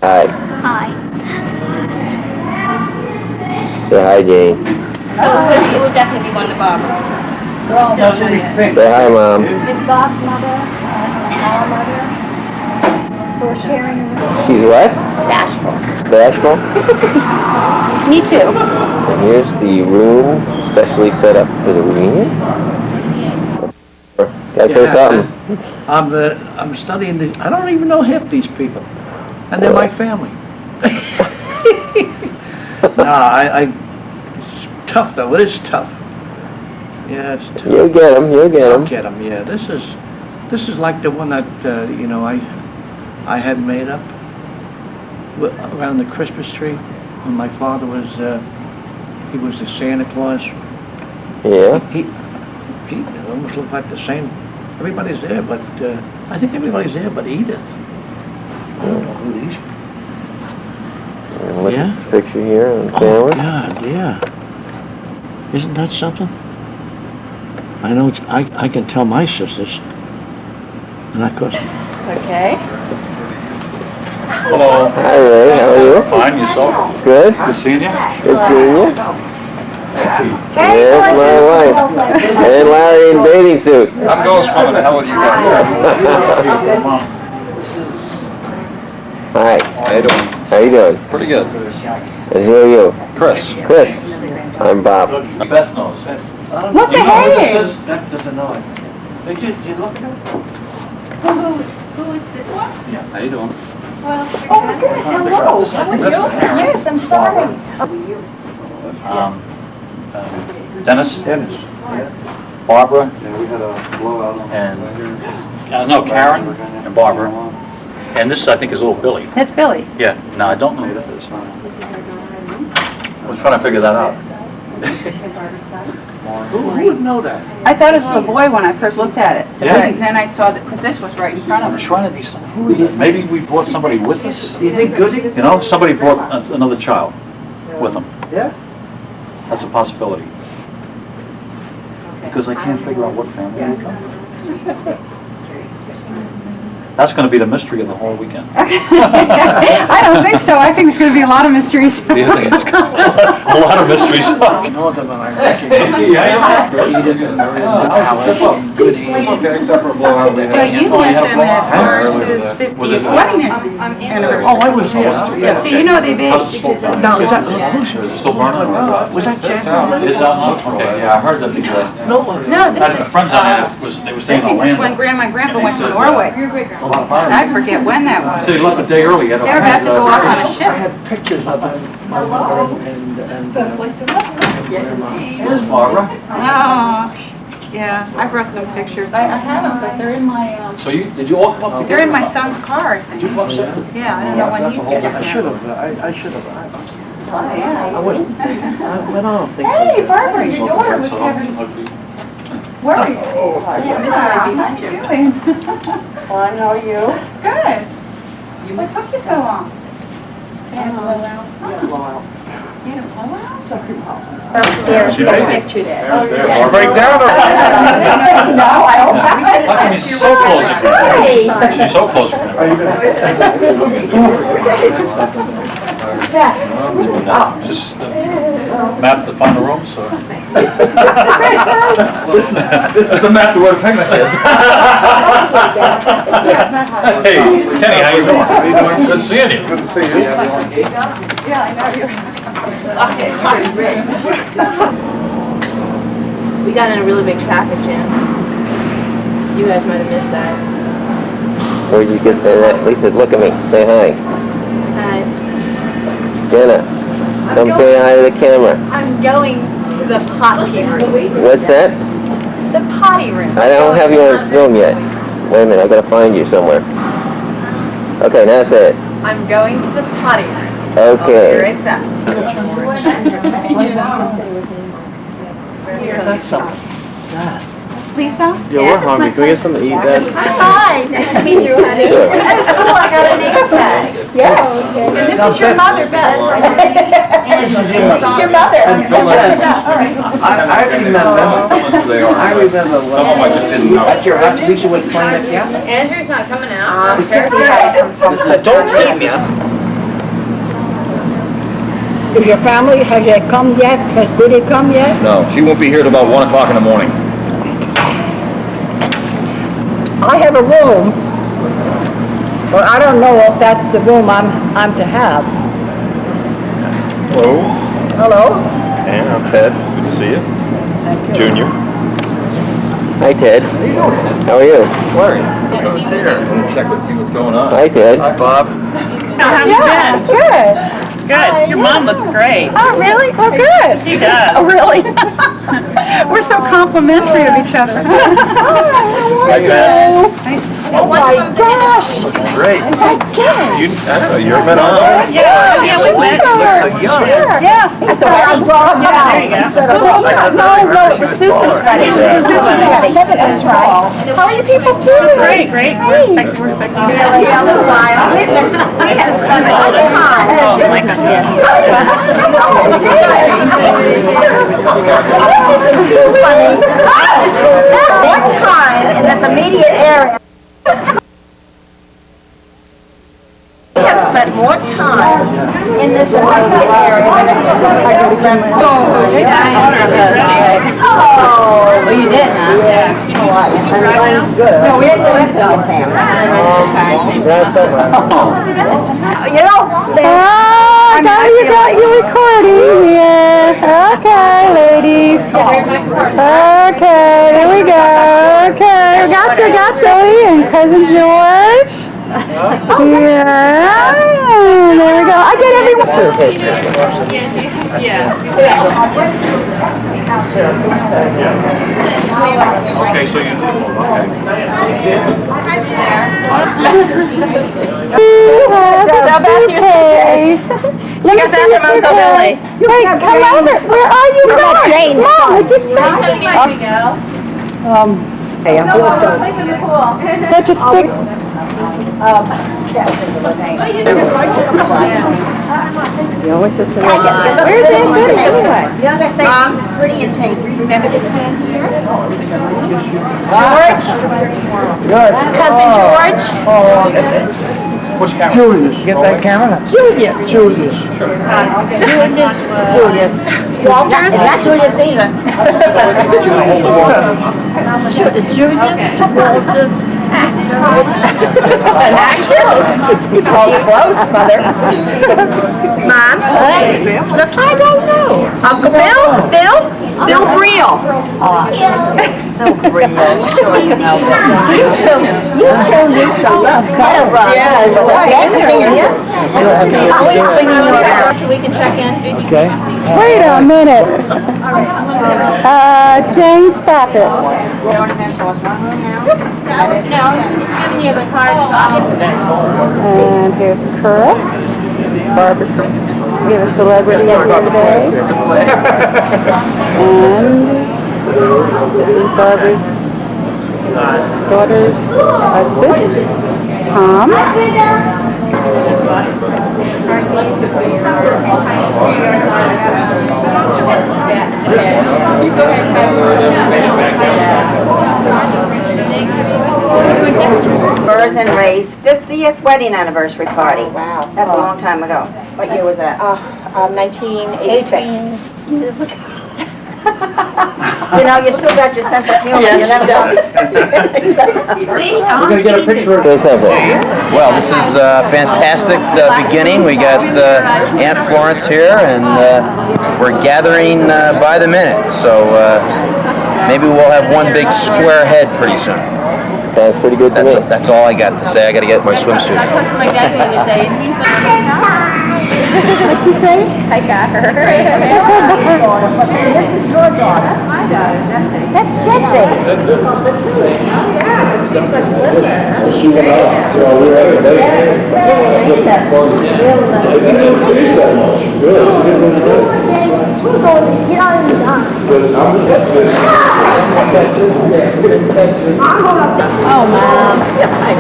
Hi. Hi. Say hi, Jane. It would definitely be one to Bob. Say hi, Mom. It's Bob's mother, our mother, who are sharing a room. She's what? Bashful. Bashful? Me too. And here's the room specially set up for the reunion. Can I say something? I'm studying the, I don't even know half these people. And they're my family. No, it's tough though, it is tough. Yeah, it's tough. You'll get them, you'll get them. I'll get them, yeah. This is like the one that, I had made up around the Christmas tree when my father was, he was the Santa Claus. Yeah? He almost looked like the same. Everybody's there, but I think everybody's there but Edith. I don't know who these. And look Yeah? at this picture here on Oh camera. God, yeah. Isn't that something? I know. I can tell my sisters, and of course. Okay. Hello. Hi, Ray. How are you? Fine, yourself? Good. Good seeing you. Good seeing you. Hey, There's my wife. And Larry in bathing suit. I'm going swimming. The hell with you guys. Hi. How you doing? How you doing? Pretty good. And who are you? Chris. Chris. I'm Bob. Beth knows. What's a hey? Beth doesn't know it. Did you look at it? Who is this one? Yeah. How you doing? Oh my goodness, hello. How are you? Yes, I'm sorry. Dennis. Barbara. And no, Karen and Barbara. And this, I think, is little Billy. That's Billy. Yeah. No, I don't know. I was trying to figure that out. Who would know that? I thought it was a boy when I first looked at it. Yeah. And then I saw that, because this was right in front of I'm us. trying to decide. Who is it? Maybe we brought somebody with us. Do you think Goody? You know, somebody brought another child with them. Yeah. That's a possibility. Because I can't figure out what family we come. That's going to be the mystery of the whole weekend. I don't think so. I think there's going to be a lot of mysteries. Do you think it's got a lot of mysteries? You know them and I recognize Edith and Mary and Alice and Goody. Except for a blowout. Well, you met them at Lawrence's 50th wedding anniversary. Oh, I was there. Yeah, so you know they've aged. Now, is that, Is it still burning? was that Jack? Is that not? Okay, yeah, I heard that the, No one. No, I this had is, friends on there, they were I staying on think this is when land. Grandma and Grandpa went to Norway. I forget when that was. So they left a day early. They were about to go up on a I ship. had pictures of my mother and grandma. Where's Barbara? Oh, yeah, I brought some pictures. I have them, but they're in my, So did you all come up together? they're in my son's car, I think. Did you come up separate? Yeah, I don't know when he's getting I them. should have, I should have. Oh, yeah. I wasn't, I don't think. Hey, Barbara, your daughter was having, where are you? Oh, Yeah, behind you. Fine, how are you? Good. What took you so long? And blowout. Yeah, blowout. You had a blowout? Upstairs, She the made it. pictures. She breaks down or? No, I don't have it. How come he's so close to Hi. She's so close to Just map to find the room, so. This is the map to where the picnic is. Hey, Kenny, how you doing? How you doing? Good seeing you. Good to see you. Yeah, I know you're. We got in a really big traffic jam. You guys might have missed that. Where'd you get that? Lisa, look at me. Say hi. Hi. Jenna, come say hi to the camera. I'm going to the potty room. What's that? The potty room. I don't have you on film yet. Wait a minute, I gotta find you somewhere. Okay, now say it. I'm going to the potty room. Okay. I'll be right back. That's something. Lisa? Yeah, we're hungry. Can we get something to eat, Dad? Hi, nice to meet you, honey. Sure. Oh, I got a name tag. Yes. And this is your mother, Beth. This is your mother. I remember. I remember Some of them I just didn't know. at your house, Lisa was playing at the piano. Andrew's not coming out. Don't tame ya. Is your family, has they come yet? Has Goody come yet? No, she won't be here till about 1 o'clock in the morning. I have a room, but I don't know if that's the room I'm to have. Hello. Hello? And I'm Ted. Good to see you. Thank you. Junior. Hi, Ted. How are you? Larry. Come see her. I'm gonna check with see what's going on. Hi, Ted. Hi, Bob. How have you been? Good. Good. Your mom looks great. Oh, really? Oh, good. She does. Oh, really? We're so complimentary of each other. Hi, Ted. Oh, my gosh. Great. Again. You, I don't know, you ever met Anna? Yeah, we met. You look so young. Yeah. So I'm brought Yeah, there you go. No, it was Susan's wedding. Susan's wedding. That's right. How are you people doing? Great, great. We're expecting you. Yeah, a little while. We had fun all the time. Oh, my God. This isn't too funny. More time in this immediate area. We have spent more time in this immediate area than any of us have spent. Oh, you did, huh? No, we didn't go into the family. That's all right. You know, You got your recording here. Okay, ladies. Okay, there we go. Okay, got you, Joey and Cousin George. Yeah, there we go. I get everyone. Okay, so you Let me see your suitcase. Hey, come over. Where are you going? Mom, would you stop? hey, I'm going to Such a stick. You know, what's this? Where's Aunt Goody anyway? The other say pretty and pink. Remember this man here? George? Cousin George? Which camera? Julius, get that camera? Julius. Julius. Julius. Walters? It's not Julius either. Julius, Walters, Actors. Oh, close, Mother. Mom? Look, I don't know. Uncle Bill? Bill? Bill Briel. Bill Briel, sure you know. You two used to love Sarah. Yeah, always bringing you around. We can check in. Okay. Wait a minute. Jane, stop it. No, giving you the cards. And here's Chris. Barbara, we have a celebrity here today. And Barbara's daughter's husband, Tom. Burrs and Ray's 50th wedding anniversary party. Wow. That's a long time ago. What year was that? 1986. You know, you still got your sense of humor. Yes, You never she does. We're gonna get a picture of this. Well, this is a fantastic beginning. We got Aunt Florence here, and we're gathering by the minute. So maybe we'll have one big square head pretty soon. Sounds pretty good to me. That's all I got to say. I got to get my swimsuit. I talked to my dad the other day, and he was like, What'd you say? I got her. This is your daughter. That's my daughter, Jessie. That's Jessie. She went out, so we were at the date. Oh, Mom.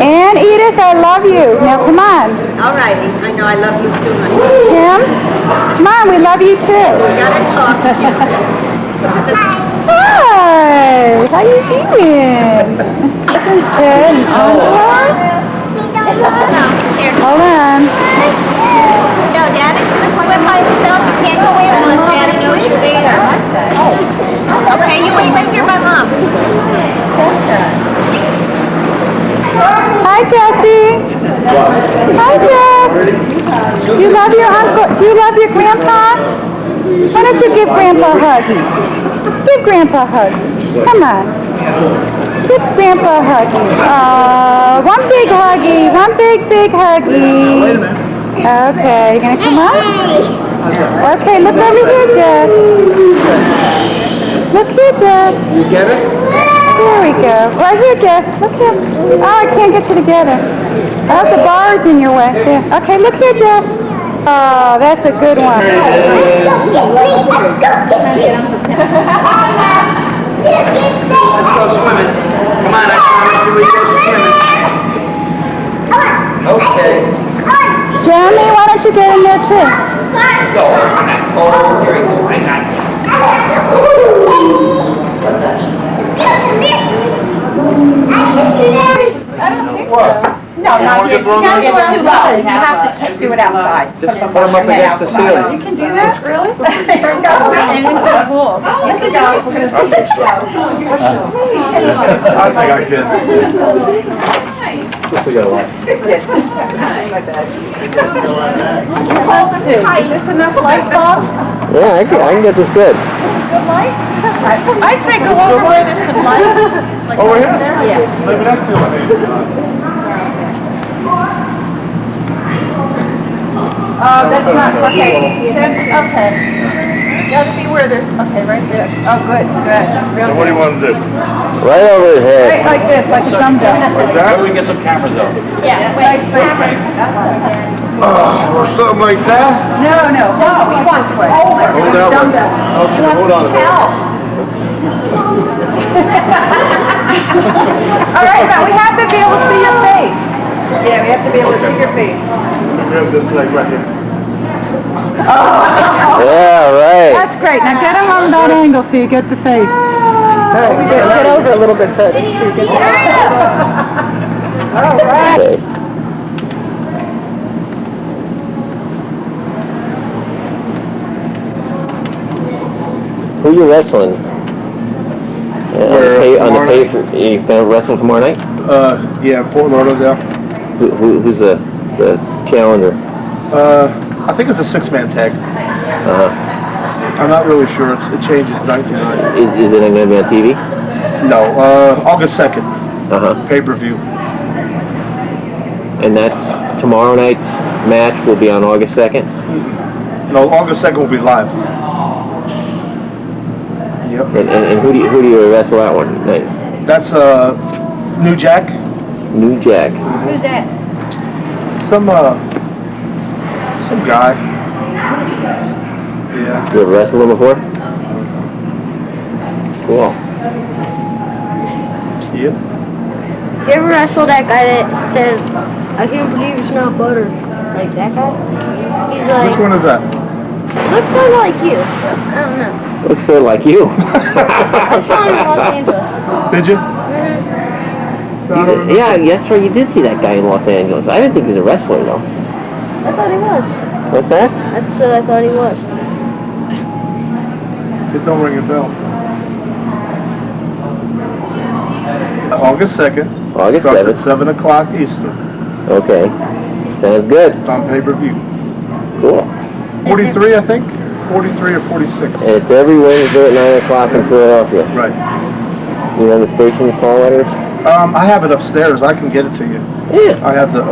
And Edith, I love you. Now, come on. All righty. I know I love you too, honey. Kim, come on, we love you too. Gotta talk. Hi, how you doing? Ted and Angela? Hold on. No, Daddy's gonna swim by himself. You can't go in unless Daddy knows you're there. Okay, you wait right here by Mom. Hi, Jessie. Hi, Jess. Do you love your uncle? Do you love your grandpa? Why don't you give Grandpa a hug? Give Grandpa a hug. Come on. Give Grandpa a huggy. One big huggy. One big huggy. Wait a minute. Okay, you gonna come up? Okay, look over here, Jess. Look here, Jess. You get it? There we go. Right here, Jess. Look here. Oh, I can't get you together. Oh, the bar's in your way. Yeah. Okay, look here, Jess. Oh, that's a good one. Let's Let's go swimming. Come on, I promise you we go swimming. Okay. Jeremy, why don't you get in there too? Go. Oh, here we go. I got you. I don't think so. No, not yet. You can't get too low. You have to do it outside. Just put them up against the ceiling. You can do that? Really? There we go. And into the pool. You can go. We're going to see the show. I think I can. Just we gotta watch. Yes. Let's see. Is this enough light, Bob? Yeah, I can get this good. Good light? I'd say go over where there's some light. Like Over here? there? Yeah. Maybe that's the only thing. Oh, that's not, okay. That's, okay. Gotta be where there's, okay, right there. Oh, good, good. So what do you want to do? Right over his Right head. like this, like a thumb down. Like that? We can get some cameras out. Yeah, wait, cameras. Or something like that? No, he wants way. Hold that Thumb way. down. Okay, hold on a minute. All right, but we have to be able to see your face. Yeah, we have to be able to see your face. We have this leg right here. Yeah, right. That's great. Now get him on that angle so you get the face. Get over a little bit further so you get the face. All right. Okay. Who you wrestling? On the pay for, you gonna wrestle tomorrow night? Yeah, Fort Lauderdale. Who's the challenger? I think it's a 6-man tag. Uh-huh. I'm not really sure. It changes night to night. Is it gonna be on TV? No, August 2nd, Uh-huh. pay-per-view. And that's tomorrow night's match will be on August 2nd? No, August 2nd will be live. Yep. And who do you wrestle that one night? That's New Jack. New Jack. Who's that? Some guy. Yeah. You ever wrestled him before? Cool. Yep. You ever wrestle that guy that says, I can't believe it's not butter? Like that guy? He's like, Which one is that? looks sort of like you. I don't know. Looks sort of like you. I saw him in Los Angeles. Did you? Yeah, that's right. You did see that guy in Los Angeles. I didn't think he was a wrestler, though. I thought he was. What's that? That's what I thought he was. It don't ring a bell. August 2nd. August Starts 7th. at 7 o'clock Eastern. Okay. Sounds good. It's on pay-per-view. Cool. 43, I think. 43 or 46. And it's every Wednesday at 9 o'clock in Philadelphia. Right. You know the station call letters? I have it upstairs. I can get it to you. Yeah. I have the,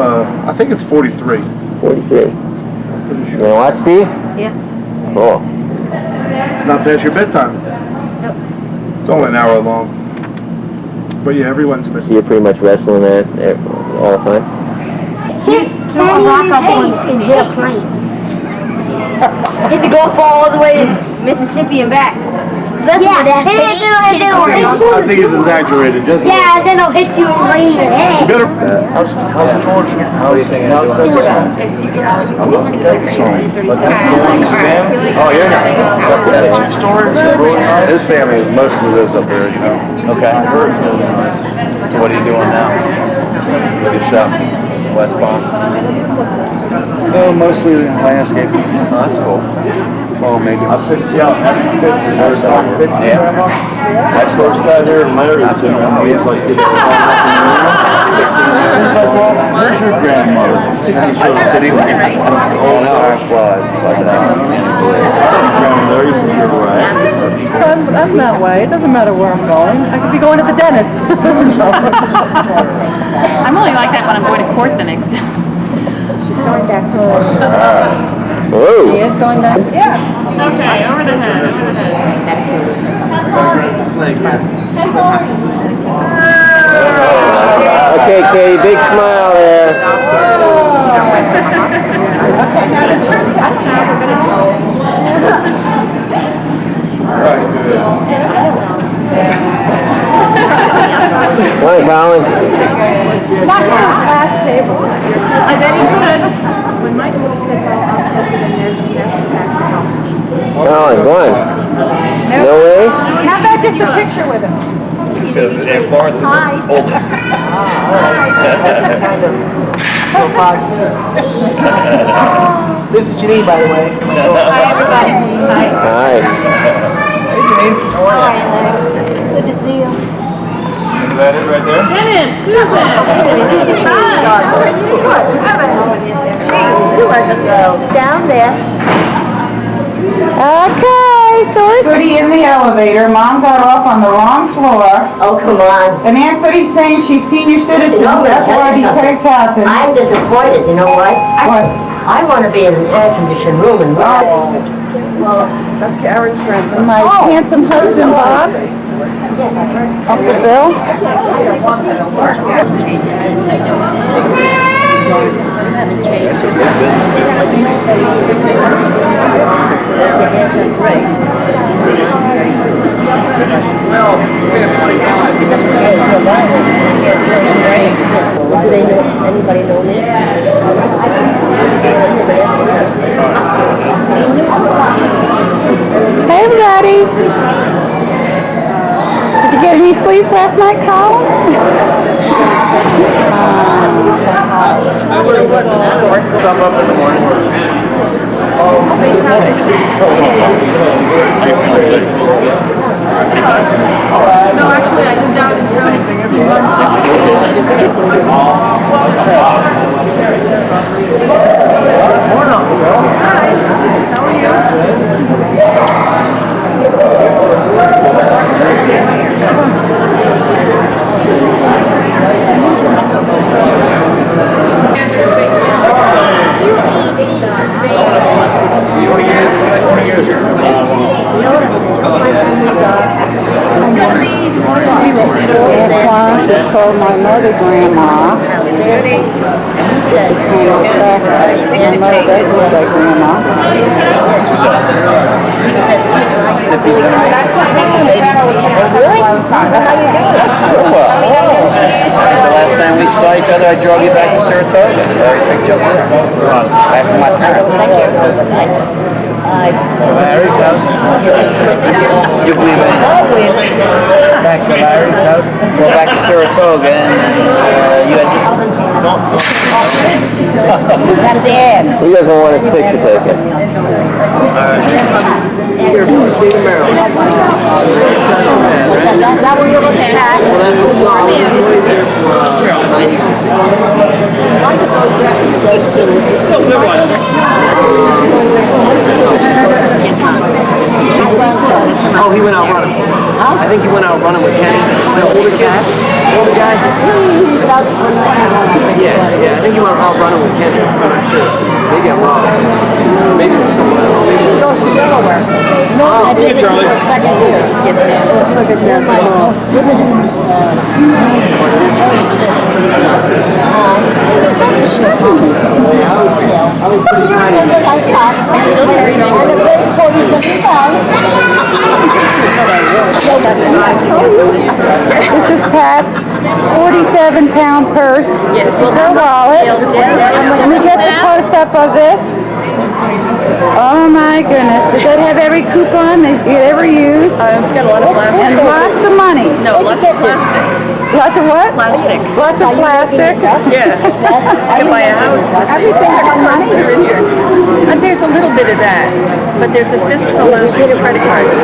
I think it's 43. 43. You wanna watch, Steve? Yeah. Cool. It's not past your bedtime. Nope. It's only an hour long. But yeah, every Wednesday. So you're pretty much wrestling that all the time? Hit a plane. Hit the golf ball all the way to Mississippi and back. That's hit it. I think it's exaggerated. Just a little. Then I'll hit you right in the head. You better. How's George? How do you think How's I'm doing? Oh, you're not. True story? His family mostly lives up there, you know. Okay. So what are you doing now? With his shop. West Palm? Oh, mostly landscape. Oh, that's cool. Fall maintenance. Yeah. Excellent. Guys here married. He's like, well, where's your grandmother? Did he old time flies like that? I'm that way. It doesn't matter where I'm going. I could be going to the dentist. I'm only like that when I'm going to court the next day. She's going back to Whoa. She is going back? Yeah. Okay, over the head, over the head. Okay, Katie, big smile there. Right, Colin. That's our last table. I bet he could. When my daughter said, well, I'll put it in there, she has to back to help. Colin, go on. No way? How about just a picture with him? And Florence is the oldest. This is Janine, by the way. Hi, everybody. Hi. Hi. Hey, Janine. How are you? Good to see you. Is that it right there? Dennis, Susan. Down there. Okay, Thorsen. Goody in the elevator. Mom got off on the wrong floor. Oh, come on. And Aunt Goody's saying she's senior citizens. You know, That's tell why you these something. things happen. I'm disappointed, you know what? What? I want to be in an air-conditioned room and rest. That's Karen's friend. And my handsome husband, Bob. Uncle Bill. Anybody know me? Hey, everybody. Did you get any sleep last night, Colin? Some up in the morning. No, actually, I lived out in town 16 months. She called my mother Grandma. My mother does look like Grandma. The last time we saw each other, I drove you back to Saratoga. I picked you up there. Back from my parents. Larry's house. You believe it? Back to Larry's house. Go back to Saratoga and you had just... That's the end. He doesn't want his picture taken. Here from the state of Maryland. Is that what you're looking at? Well, that's what I was employed there for 1996. Oh, he went out running. I think he went out running with Kenny. Is that older kid? Older guy? Yeah, I think he went out running with Kenny. I'm not sure. They get lost. Maybe it was someone else. Maybe it was somewhere. No, I did it for a second year. Look at that. I was pretty tiny. I still carry on. And it weighs 47 pounds. This is Pat's 47-pound purse. Yes, well, her wallet. Let me get the close-up of this. Oh my goodness. Does that have every coupon that you ever used? It's got a lot of plastic. And lots of money. No, lots of plastic. Lots of what? Plastic. Lots of plastic? Yeah. I could buy a house. Everything has money. In here. But there's a little bit of that. But there's a fistful of credit cards.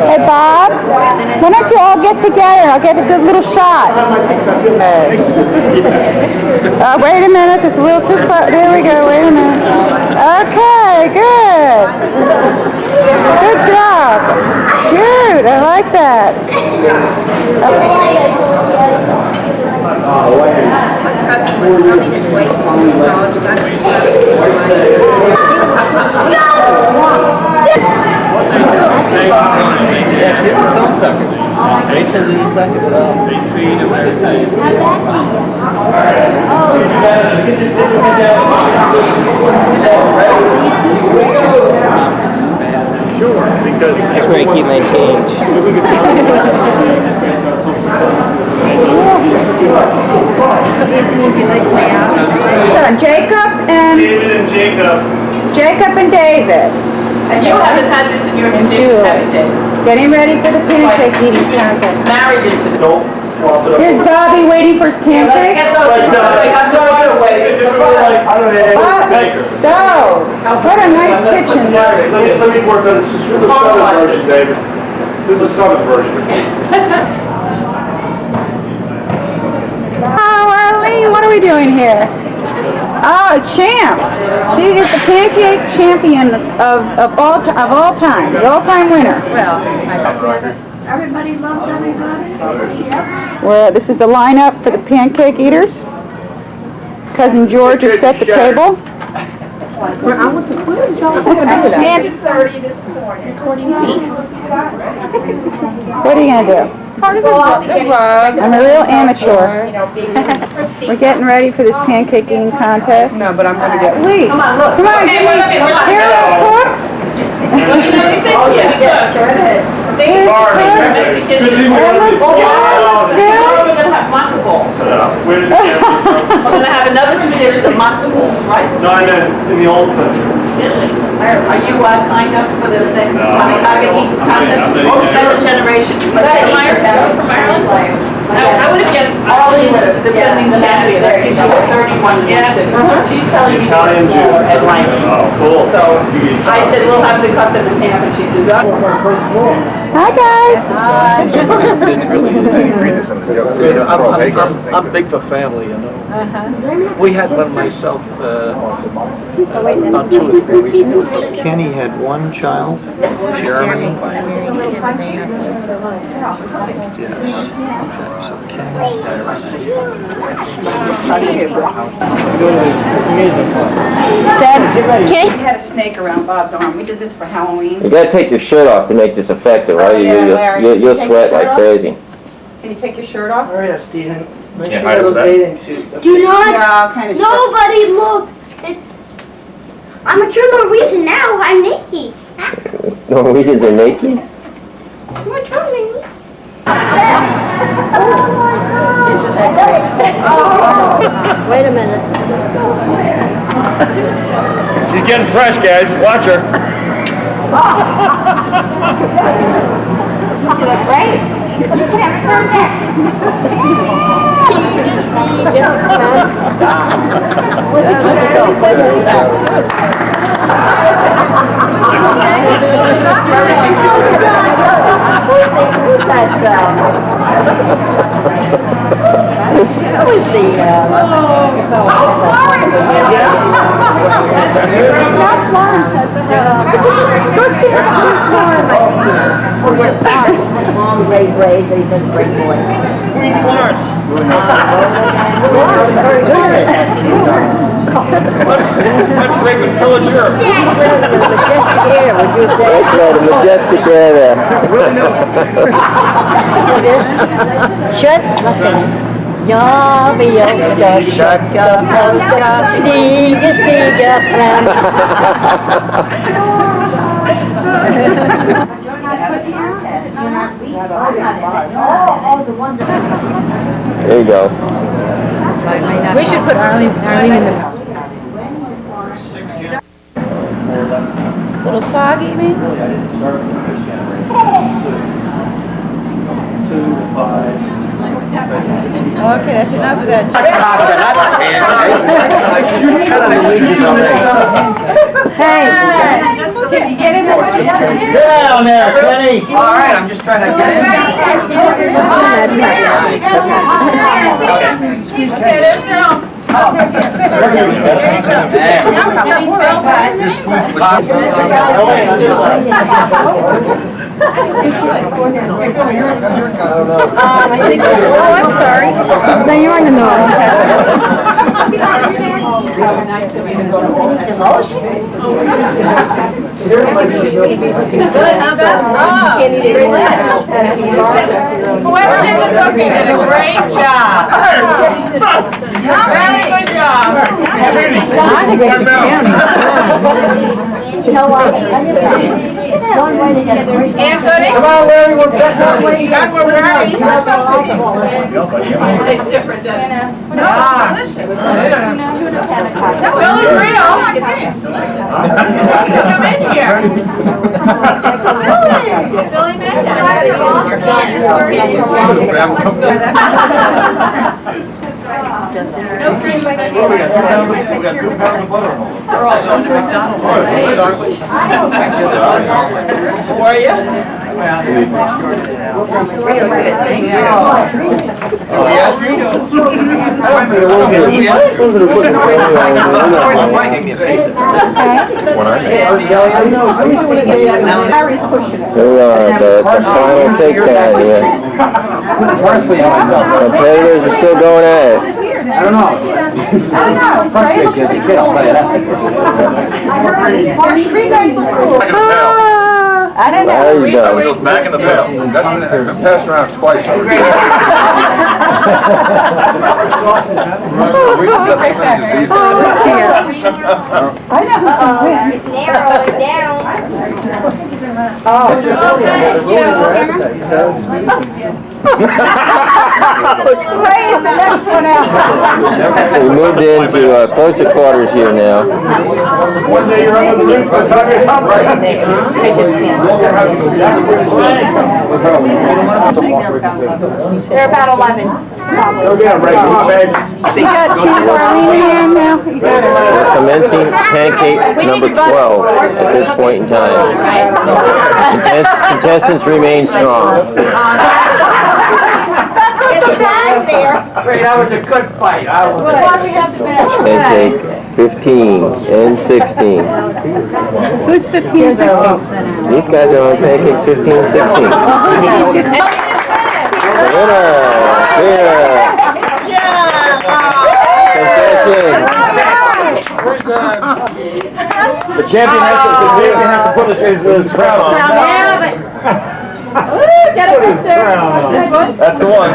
Hey Bob, why don't you all get together? I'll get a good little shot. Wait a minute, it's a little too far. There we go, wait a minute. Okay, good. Good job. Cute, I like that. Sure, because That's where I keep my change. Jacob and David. And you haven't had this in your condition, haven't you? Getting ready for the pancake eating contest. Married into the... Here's Bobby waiting for his pancakes. Bobby stove. What a nice kitchen. Let me work on this. This is a southern version, David. This is a southern version. Oh, Arlene, what are we doing here? Oh, champ. She is the pancake champion of all time, the all-time winner. Well, Everybody loves everybody. Yep. Well, this is the lineup for the pancake eaters. Cousin George has set the table. I'm with the food. At 10:30 this morning. What are you going to do? Part of the rug. I'm a real amateur. You know, being crispy. We're getting ready for this pancake eating contest. no, but I'm going to get... Please. Come on, Okay, look, here are the cooks. Well, you know, they said, yeah, See? Here's the cooks. Good thing we're And on let's the go. Tomorrow we're going to have matzo balls. Where's the camera from? We're going to have another tradition of matzo balls, right? No, I meant in the old country. Really? Are you signed up for the second No. pancake contest? I'm not. Second generation. From Ireland? I would have guessed Arlene was defending the champion. I think she was 31 years. She's telling me Italian she was Jews. at like. Oh, cool. So I said, we'll have to cut them in half, and she says, oh. Hi, guys. I'm big for family, you know. We had one myself about 2 or 3 weeks ago. Kenny had one child, Jeremy. Yes. So Kenny, Dad, We had a snake around Bob's arm. We did this for Halloween. You gotta take your shirt off to make this effective, right? You'll sweat like crazy. Can you take your shirt off? Hurry up, Stephen. Make Yeah, sure hide those that. bathing suits. Do not. Yeah, kind of. Nobody look. I'm a true Norwegian now. I'm naked. Norwegians are naked? I'm a true Norwegian. Wait a minute. She's getting fresh, guys. Watch her. You look great. You can have a turn back. Who's that, who is the, Not Florence. Go stand behind Florence. long gray braids, and he's a great boy. Queen Florence. Florence is very good at it. Let's make a pillager. Majestic air, would you say? That's right, a majestic air there. Should, let's sing it. Ja, vi älskar köka, älskar, stiga, stiga fram. There you go. We should put Arlene in the... Little foggy, maybe? 2 to 5. Okay, that's enough of that. Sit down there, Kenny. All right, I'm just trying to get in. I think, oh, I'm sorry. No, you're in the north. Whoever did the cooking did a great job. Very good job. I think I should count. You know what? One way to get there. Anthony? Come on, Larry, we're ready. We're ready. It's different, doesn't it? Ah. Billy Real. Come in here. Billy No string by We got 2 pounds of butter. We're all going to McDonald's. How are you? Real good, thank you. Oh, he asked you? Here we are, the final takedown here. The players are still going at it. I don't know. Frustrated as a kid, I'll tell you that. Three guys look cool. I don't know. There you go. Goes back in the bell. That's been passed around twice already. I know. Narrow it down. Ray is the next one out. We moved into closer quarters here now. One day you're under the roof, by the time you're top right. They're about 11. Go get 'em, Ray, come on, baby. You got two Arlene in now. You got it. Commencing pancake number 12 at this point in time. Contestants remain strong. Great, that was a good fight. Pancake 15 and 16. Who's 15 and 16? These guys are on pancakes 15 and 16. The winner here. The champion has to put his crown on. Get a picture. This one? That's the one.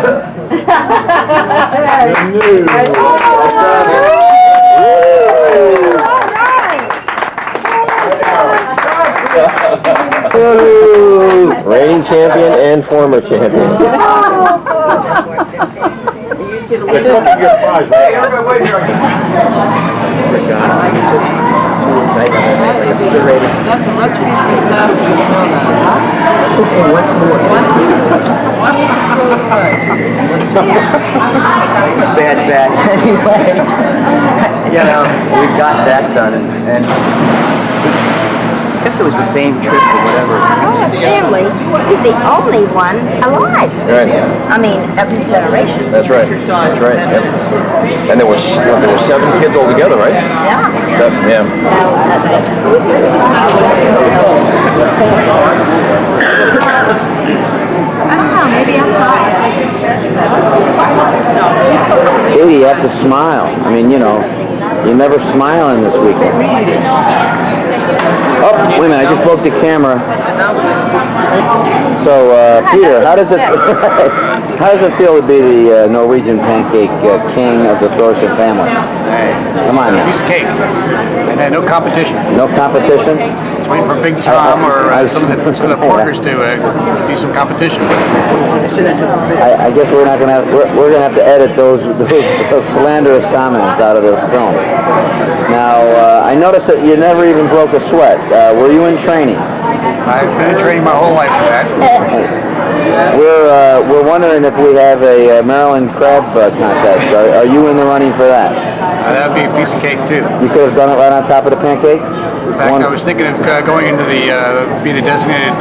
Woo! Reigning champion and former champion. Your prize, Hey, everybody, wait here. Bad. anyway, you know, we got that done, and I guess it was the same trip or whatever. Our family is the only one alive. Right. I mean, of his generation. That's right. That's right. Yep. And there was 7 kids altogether, right? Yeah. Yeah. I don't know, maybe I'm tired. Katie, you have to smile. I mean, you know, you never smile in this weekend. Oh, wait a minute, I just broke the camera. So, Peter, how does it feel to be the Norwegian pancake king of the Thorsen family? Come on now. Piece of cake. And no competition. No competition? It's waiting for Big Tom or some of the partners to do some competition. I guess we're gonna have to edit those slanderous comments out of this film. Now, I noticed that you never even broke a sweat. Were you in training? I've been in training my whole life for that. We're wondering if we have a Maryland crab contest. Are you in the running for that? That would be a piece of cake too. You could have done it right on top of the pancakes? In fact, I was thinking of going into being a designated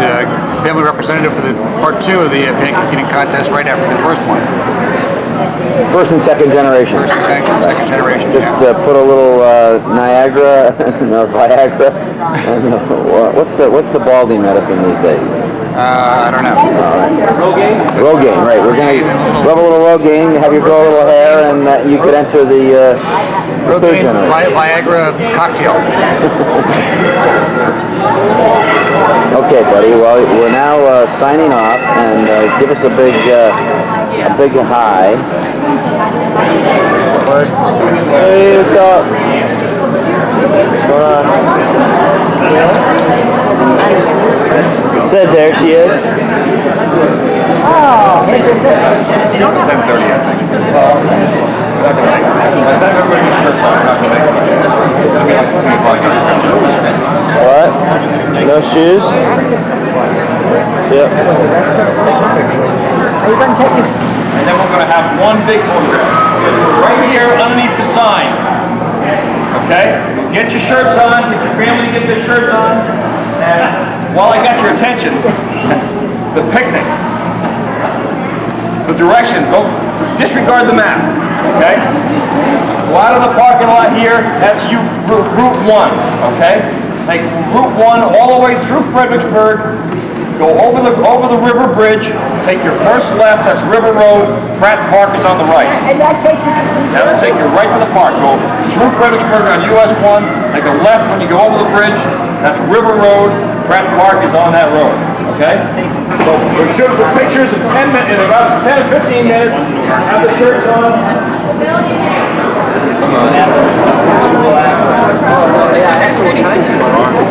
family representative for the part 2 of the pancake eating contest right after the first one. First and second generation. First and second generation. Just put a little Niagara, no Viagra. And, what's the baldy medicine these days? I don't know. Rogaine, right. We're going to rub a little Rogaine, have you grow a little hair, and you could enter the third generation. Viagra cocktail. Okay, buddy. Well, we're now signing off, and give us a big hi. Hey, what's up? What's going on? Said there she is. Oh, 10:30, I think. What? No shoes? Yep. And then we're going to have one big photograph. Right here underneath the sign. Okay? Get your shirts on, get your family to get their shirts on. And while I got your attention, the picnic. The directions, don't disregard the map. Okay? Go out of the parking lot here, that's Route 1. Okay? Take Route 1 all the way through Fredericksburg. Go over the river bridge, take your first left, that's River Road, Pratt Park is on the right. And that takes you That'll take you right to the park. Go through Fredericksburg on US 1, take a left when you go over the bridge, that's River Road, Pratt Park is on that road. Okay? So we're shooting for pictures in about 10 or 15 minutes. Have the shirts on.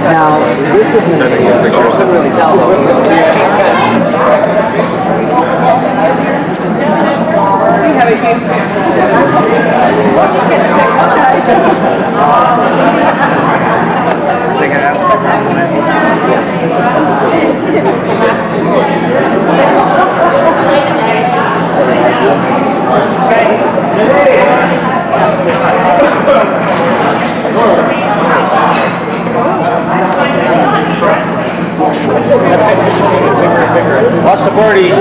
Now, this isn't a picture. I couldn't really tell though. Watch the birdie.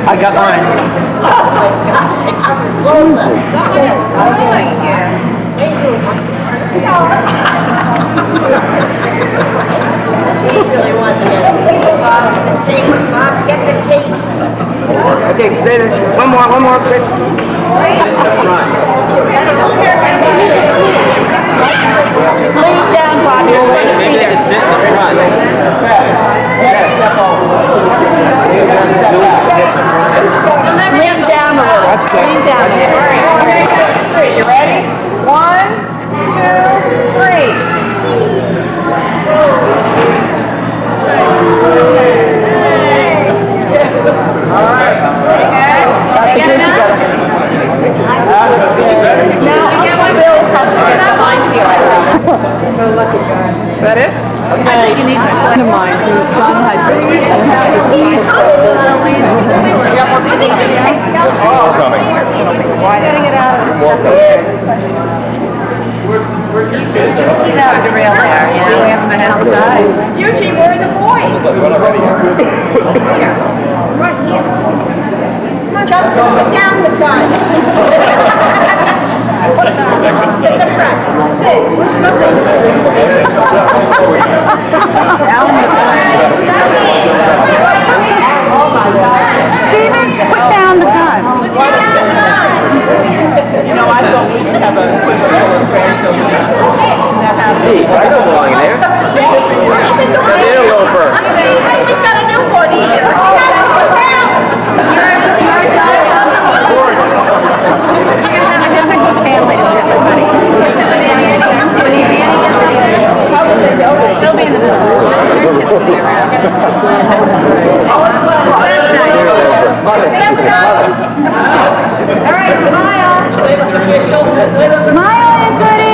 I got mine. Okay, stay there. One more, quick. Lean down, Bobby. Maybe they could sit in the front. Lean down a little. Lean down. Three. You ready? 1, 2, 3. All right. Now, Bill has to get that line here. So lucky guy. Is that it? Okay. I think you need a friend of mine whose son had He's out of the real hair, you know, we haven't been outside. Eugene, where are the boys? Right here. Justin, put down the gun. Sit the front. Sit. Where's Justin? Down the Oh my God. Stephen, put down the gun. You know, I thought we could have a grandchildren. Hey, I don't belong in there. Come in, loafer. We've got a newborn here. She'll be in the middle. All right, smile. Smile, everybody.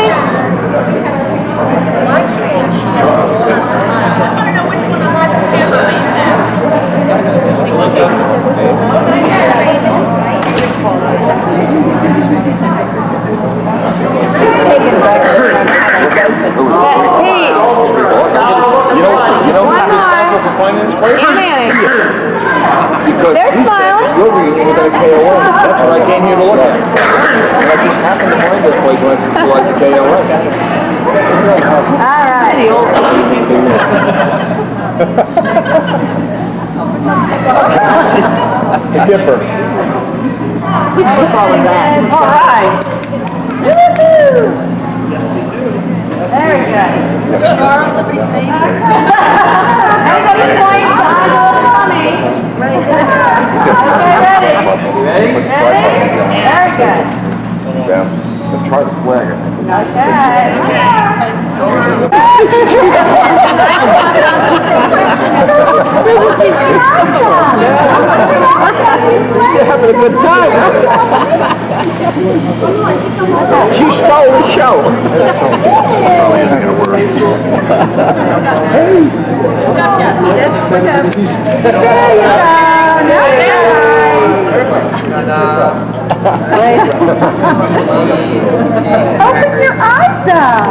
They're smiling. Your reason was at KOA. That's what I came here to look at. And I just happened to find this place when I just like the KOA. All right. The Dipper. Whose football is that? All right. Woo-hoo! Very good. Charles, somebody's baby. Everybody's going to mommy. Right. Okay, ready? Very good. The chart flag. You're having a good time, huh? She stole the show. Open your eyes up.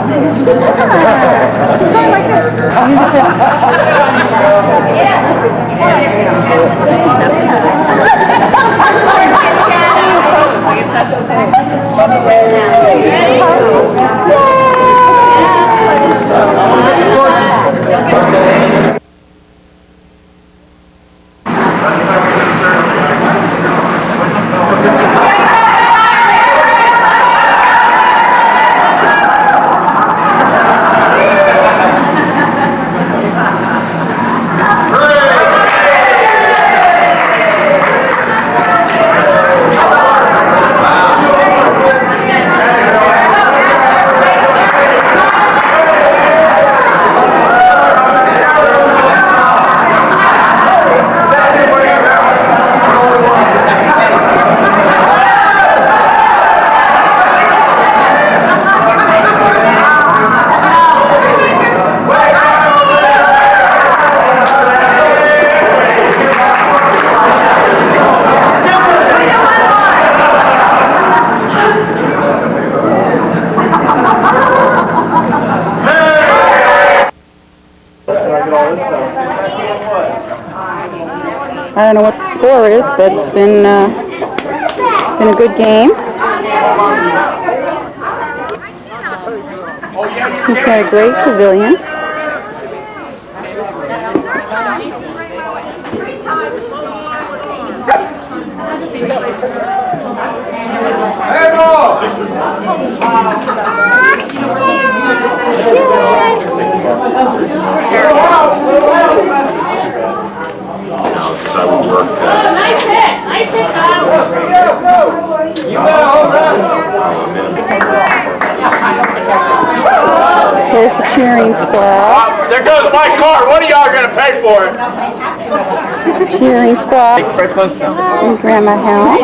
I don't know what the score is, but it's been a good game. He's got a great pavilion. Nice hit, Kyle. You got a home run. There's the cheering squad. There goes my car. What are y'all gonna pay for it? Cheering squad. In Grandma House.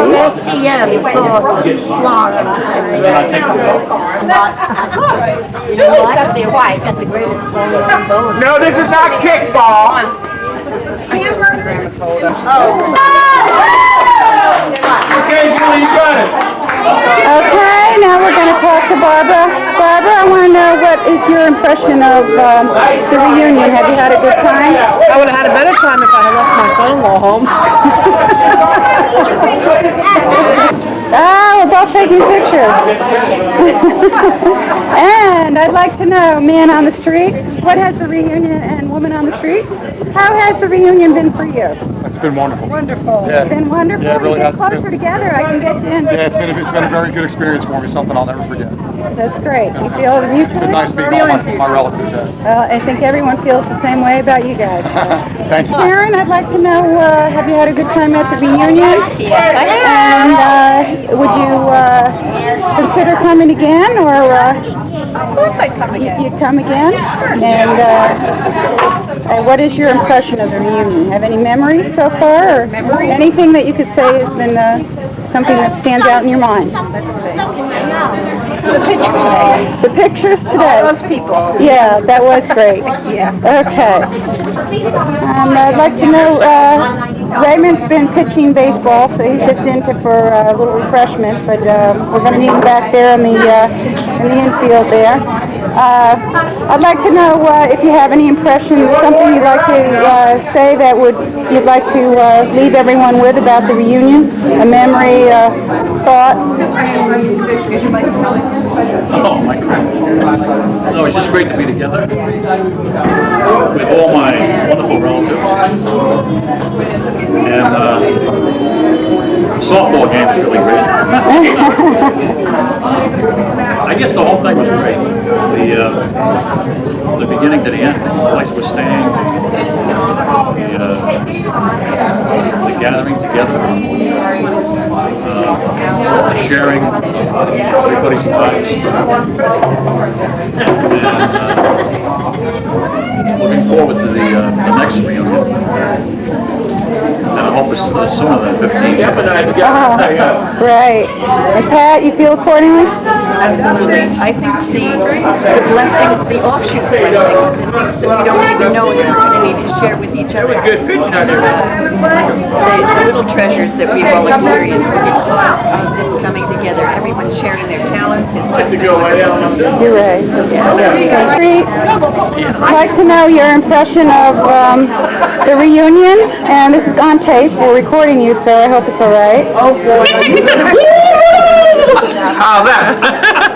THORSCM, Florida. Julie's up there, why? Got the greatest phone on both. No, this is not kickball. to Barbara. Barbara, I want to know what is your impression of the reunion. Have you had a good time? I would have had a better time if I had left my son-in-law home. We're both taking pictures. And I'd like to know, man on the street, what has the reunion, and woman on the street, how has the reunion been for you? It's been wonderful. Wonderful. Yeah. It's been wonderful. Yeah, it really You get has. closer together, I can get you in. Yeah, it's been a very good experience for me, something I'll never forget. That's great. You feel the mutual? It's been nice meeting all my relatives. I think everyone feels the same way about you guys. So. Thank you. Karen, I'd like to know, have you had a good time at the reunion? Yes, I have. And would you consider coming again, or Of course I'd come again. you'd come again? And what is your impression of the reunion? Have any memories so far, or anything that you could say has been something that stands out in your mind? The picture today. The pictures today. All those people. Yeah, that was great. Yeah. Okay. I'd like to know, Raymond's been pitching baseball, so he's just in for a little refreshment, but we're going to need him back there in the infield there. I'd like to know if you have any impression, something you'd like to say that you'd like to leave everyone with about the reunion, a memory, thought. Oh my God. No, it's just great to be together with all my wonderful relatives. And the softball game was really great. I guess the whole thing was great. The beginning to the end, the place was staying, the gathering together, the sharing everybody's lives, and looking forward to the next reunion. And I hope it's sooner than 15. Right. And Pat, you feel accordingly? Absolutely. I think the blessings, the offshoot blessings, the things that we don't even know that we're going to need to share with each other. The little treasures that we've all experienced because of this coming together. Everyone sharing their talents. It's just wonderful. You're right. I'd like to know your impression of the reunion, and this is on tape. We're recording you, so I hope it's all right. Oh boy. How's that?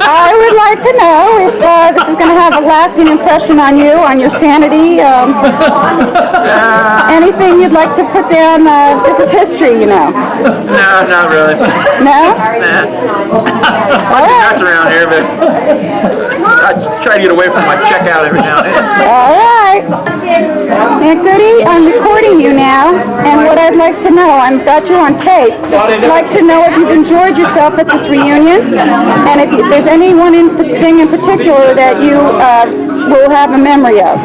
I would like to know if this is going to have a lasting impression on you, on your sanity. Anything you'd like to put down? This is history, you know. No, not really. No? All right. Nuts around here, but I try to get away from my checkout every now and then. All right. Aunt Goody, I'm recording you now, and what I'd like to know, I've got you on tape. I'd like to know if you've enjoyed yourself at this reunion, and if there's any thing in particular that you will have a memory of.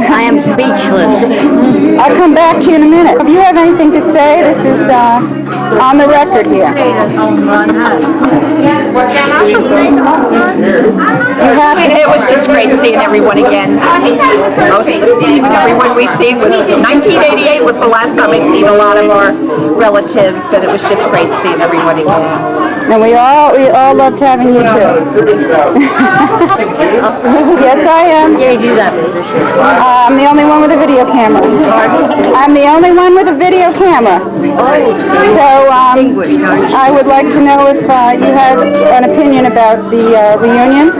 I am speechless. I'll come back to you in a minute. If you have anything to say, this is on the record here. It was just great seeing everyone again. Most everyone we seen was 1988 was the last time I seen a lot of our relatives, and it was just great seeing everyone again. And we all loved having you too. Yes, I am. Gave you that position. I'm the only one with a video camera. I'm the only one with a video camera. So I would like to know if you have an opinion about the reunion.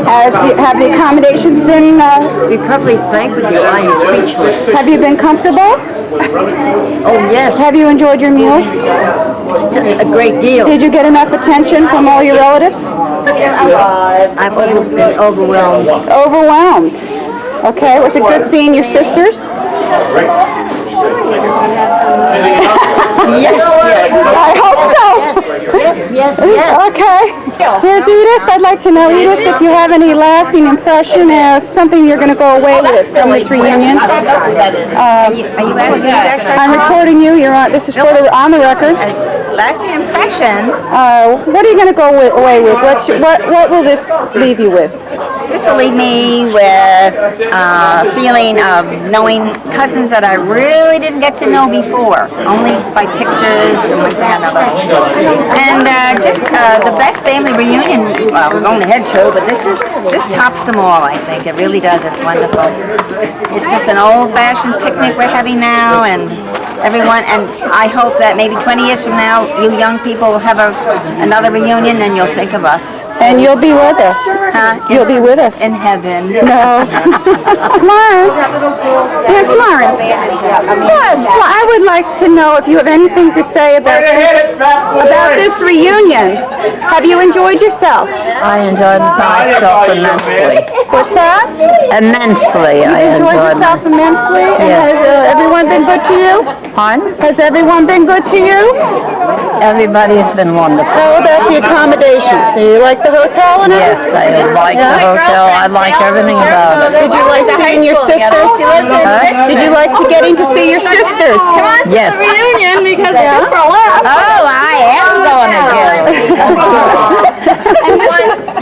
Have the accommodations been? To be perfectly frank with you, I am speechless. Have you been comfortable? Oh yes. Have you enjoyed your meals? A great deal. Did you get enough attention from all your relatives? I've been overwhelmed. Overwhelmed. Okay, was it good seeing your sisters? Yes, yes. I hope so. Yes. Okay. Here's Edith. I'd like to know, Edith, if you have any lasting impression of something you're going to go away with from this reunion. Are you asking that question? I'm recording you. You're on. This is on the record. Lasting impression. What are you going to go away with? What will this leave you with? This will leave me with feeling of knowing cousins that I really didn't get to know before, only by pictures and like that and other. And just the best family reunion. Well, we've only had two, but this tops them all. I think it really does. It's wonderful. It's just an old-fashioned picnic we're having now, and everyone. And I hope that maybe 20 years from now, you young people will have another reunion, and you'll think of us. And you'll be with us. Huh? You'll be with us. In heaven. No. Florence. Yeah, Florence. I would like to know if you have anything to say about this reunion. Have you enjoyed yourself? I enjoyed myself immensely. What's that? Immensely. You enjoyed yourself immensely? And has everyone been good to you? Pardon? Has everyone been good to you? Everybody has been wonderful. How about the accommodations? Do you like the hotel and everything? Yes, I like the hotel. I like everything about it. Did you like seeing your sisters? Did you like getting to see your sisters? Come on to Yes. the reunion because it's just for a laugh. Oh, I am going to And this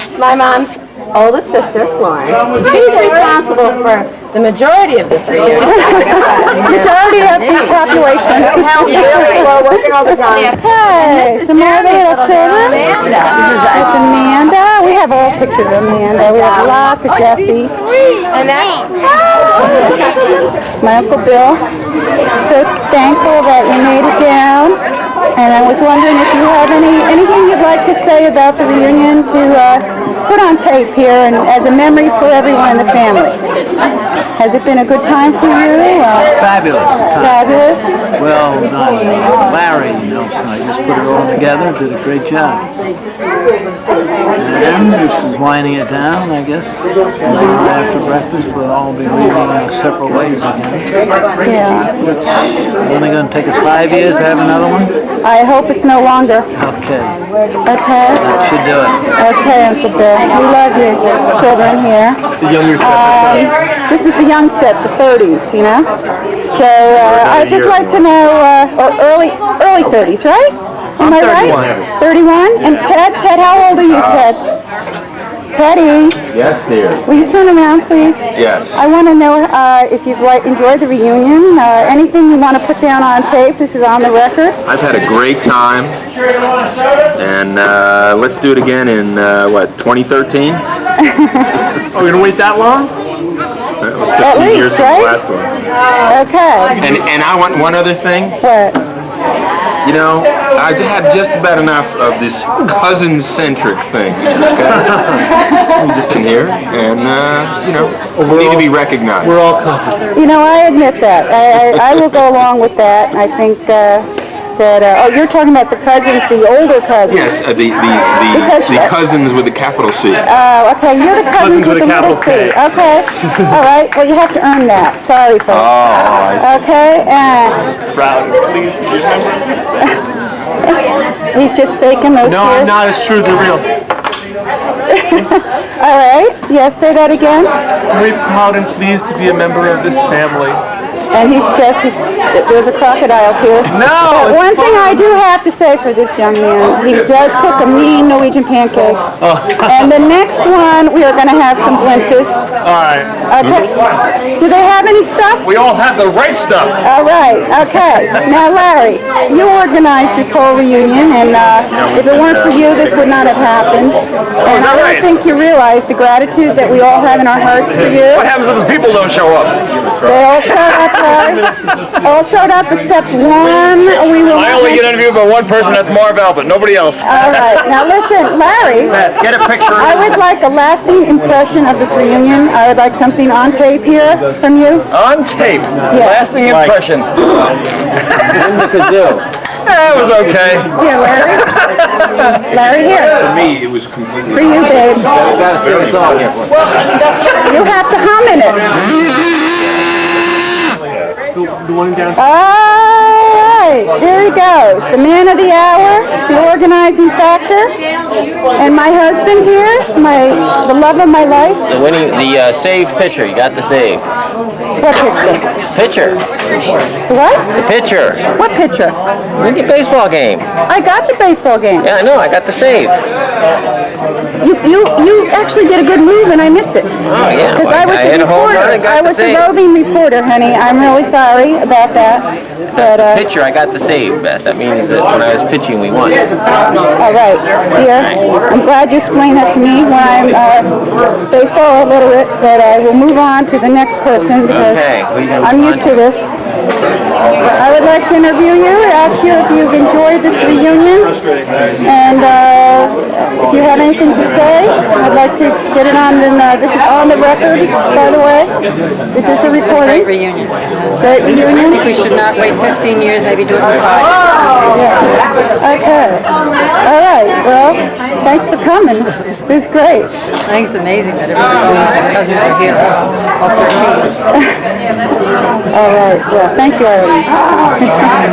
is my mom's oldest sister, Florence. She's responsible for the majority of this reunion. Majority of the population. Working all the time. Hey, some more little children. That's Amanda. We have all pictures of Amanda. We have lots of Jessie. And that's My Uncle Bill. So thankful that you made it down. And I was wondering if you have anything you'd like to say about the reunion to put on tape here and as a memory for everyone in the family. Has it been a good time for you? Fabulous time. Fabulous. Well done. Larry Nelson, I just put it all together, did a great job. And this is winding it down, I guess. After breakfast, we'll all be leaving our separate ways again. Yeah. Which is only going to take us 5 years to have another one? I hope it's no longer. Okay. Okay. That should do it. Okay, Uncle Bill. We love your children here. The younger set. This is the young set, the 30s, you know? So I'd just like to know, early 30s, right? Am I right? 31. And Ted, how old are you, Ted? Teddy, Yes, dear. will you turn around, please? Yes. I want to know if you've enjoyed the reunion, anything you want to put down on tape. This is on the record. I've had a great time, and let's do it again in, 2013? Are we going to wait that long? That was 15 At least, years since right? the last one. Okay. And I want one other thing. What? You know, I had just about enough of this cousin-centric thing. Okay? I'm just in here, and, we need to be recognized. We're all comfortable. You know, I admit that. I will go along with that. I think that, you're talking about the cousins, the older cousins. Yes, the cousins with the capital C. Okay, you're the cousins with the little C. Okay. All right, well, you have to earn that. Sorry, folks. Oh, I see. Okay, and Proud and pleased to be a member of this family. he's just faking those No, tears. I'm not. It's true. They're real. All right, yes, say that again. Very proud and pleased to be a member of this family. And there's a crocodile tear. No! But one thing I do have to say for this young man, he does cook a mean Norwegian pancake. Oh. And the next one, we are going to have some blintzes. All right. Okay. Do they have any stuff? We all have the right stuff. All right. Okay. Now, Larry, you organized this whole reunion, and if it weren't for you, this would not have happened. Oh, is And that I right? don't think you realize the gratitude that we all have in our hearts for you. What happens if the people don't show up? They all showed up, all showed up except one. I only get interviewed by one person, that's Marv Albert, nobody else. All right. Now listen, Larry. Get a picture. I would like a lasting impression of this reunion. I would like something on tape here from you. On tape. Lasting impression. In the kazoo. It was okay. Here, Larry. Larry, here. For me, it was completely... For you, babe. You gotta sing a song here. You have to hum in it. The one down. All right, here he goes. The man of the hour, the organizing factor, and my husband here, the love of my life. The save pitcher, you got the save. What picture? Pitcher. What? The pitcher. What picture? Look at baseball game. I got the baseball game. Yeah, I know. I got the save. You actually did a good move and I missed it. Oh, yeah. Because I was hit the a home run reporter. and got I the was the save. roving reporter, honey. I'm really sorry about that. But, Pitcher, I got the save, Beth. That means that when I was pitching, we won. all right. Here, I'm glad you explained that to me when I'm baseball illiterate, but I will move on to the next person because I'm used to this. I would like to interview you, ask you if you've enjoyed this reunion, and if you have anything to say, I'd like to get it on. This is on the record, by the way. This is a recording. Great reunion. Great reunion. I think we should not wait 15 years, maybe do it in 5. Yeah. Okay. All right. Well, thanks for coming. It was great. I think it's amazing that all my cousins are here, all 13. All right. Well, thank you, Irene.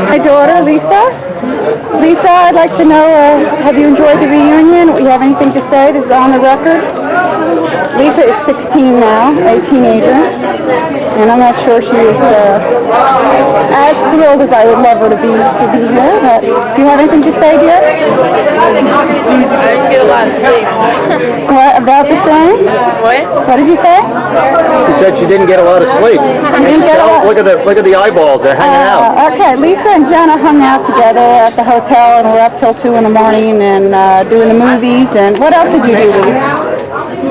My daughter, Lisa. Lisa, I'd like to know, have you enjoyed the reunion? Do you have anything to say? This is on the record. Lisa is 16 now, a teenager, and I'm not sure she is as thrilled as I would love her to be here. But do you have anything to say, dear? I didn't get a lot of sleep. What, about the same? What? What did you say? She said she didn't get a lot of sleep. Look at the eyeballs. They're hanging out. Okay, Lisa and Jenna hung out together at the hotel and were up till 2 in the morning and doing the movies. And what else did you do, Lisa?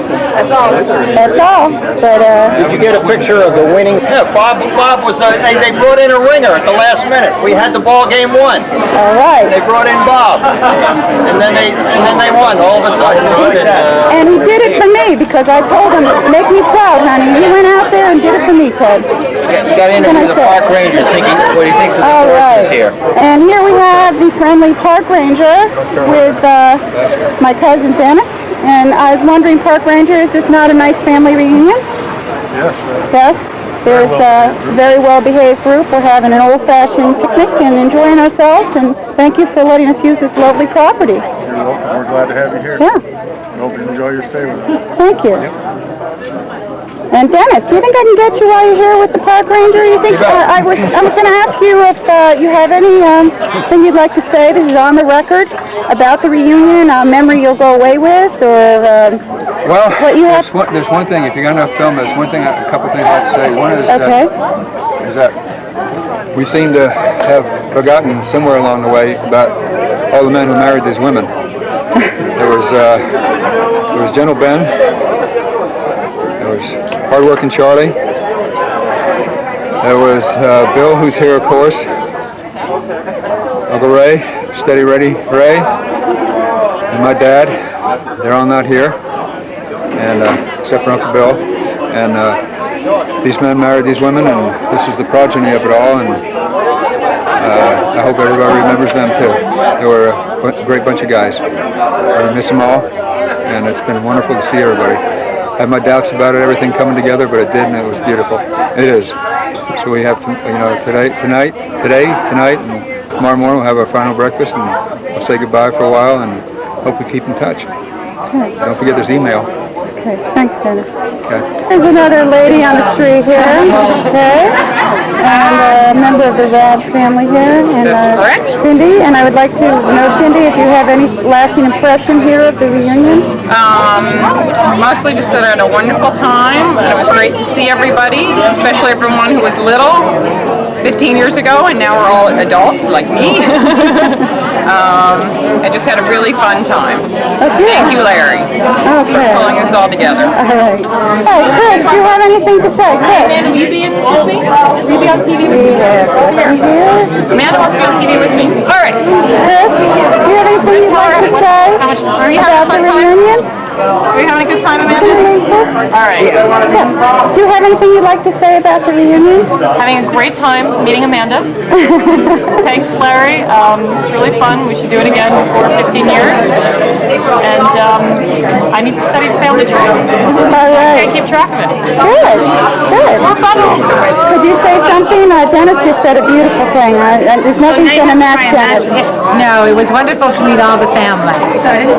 That's all. That's all. But Did you get a picture of the winning? Yeah, Bob was. They brought in a ringer at the last minute. We had the ball game won. All right. They brought in Bob, and then they won all of a sudden. And he did it for me because I told him, make me proud, honey. He went out there and did it for me, Ted. You got to interview the park ranger, thinking what he thinks of the All Thorsens right. here. And here we have the friendly park ranger with my cousin Dennis. And I was wondering, Park Ranger, is this not a nice family reunion? Yes. Yes. There's a very well-behaved group. We're having an old-fashioned picnic and enjoying ourselves. And thank you for letting us use this lovely property. You're welcome. We're glad to have you here. Yeah. I hope you enjoy your stay with us. Thank you. And Dennis, you think I can get you while you're here with the park ranger? You think I was going to ask you if you have any thing you'd like to say. This is on the record about the reunion, a memory you'll go away with, or well, what you have. There's one thing. If you're going to film, there's one thing, a couple things I'd say. One is is that we seem to have forgotten somewhere along the way about all the men who married these women. There was Gentle Ben. There was Hardworking Charlie. There was Bill, who's here, of course. Uncle Ray, Steady Ready Ray, and my dad. They're all not here, and except for Uncle Bill. And these men married these women, and this is the progeny of it all. And I hope everybody remembers them too. They were a great bunch of guys. I miss them all, and it's been wonderful to see everybody. I had my doubts about it, everything coming together, but it did, and it was beautiful. It is. So we have to, tonight, and tomorrow morning we'll have our final breakfast, and we'll say goodbye for a while, and hope we keep in touch. Okay. Don't forget there's email. Okay, thanks, Dennis. Okay. There's another lady on the street here, okay, and a member of the Robb family here, and Cindy, and I would like to know, Cindy, if you have any lasting impression here of the reunion? Mostly just that I had a wonderful time, and it was great to see everybody, especially everyone who was little 15 years ago, and now we're all adults like me. I just had a really fun time. Okay. Thank you, Larry, for pulling us all together. All right. Hey, Chris, do you have anything to say? Chris? Amanda, will you be in TV? Will you be on TV with me? Amanda wants to be on TV with me. All right. Chris, do you have anything you'd like to say Are you having a fun time? Reunion? Are you having a good time, Amanda? All right. Yeah. Do you have anything you'd like to say about the reunion? Having a great time meeting Amanda. Thanks, Larry. It's really fun. We should do it again for 15 years. And I need to study the family tree. All right. I can't keep track of it. Good. Good. More fun. Could you say something? Dennis just said a beautiful thing. There's nothing's going to match Dennis. No, it was wonderful to meet all the family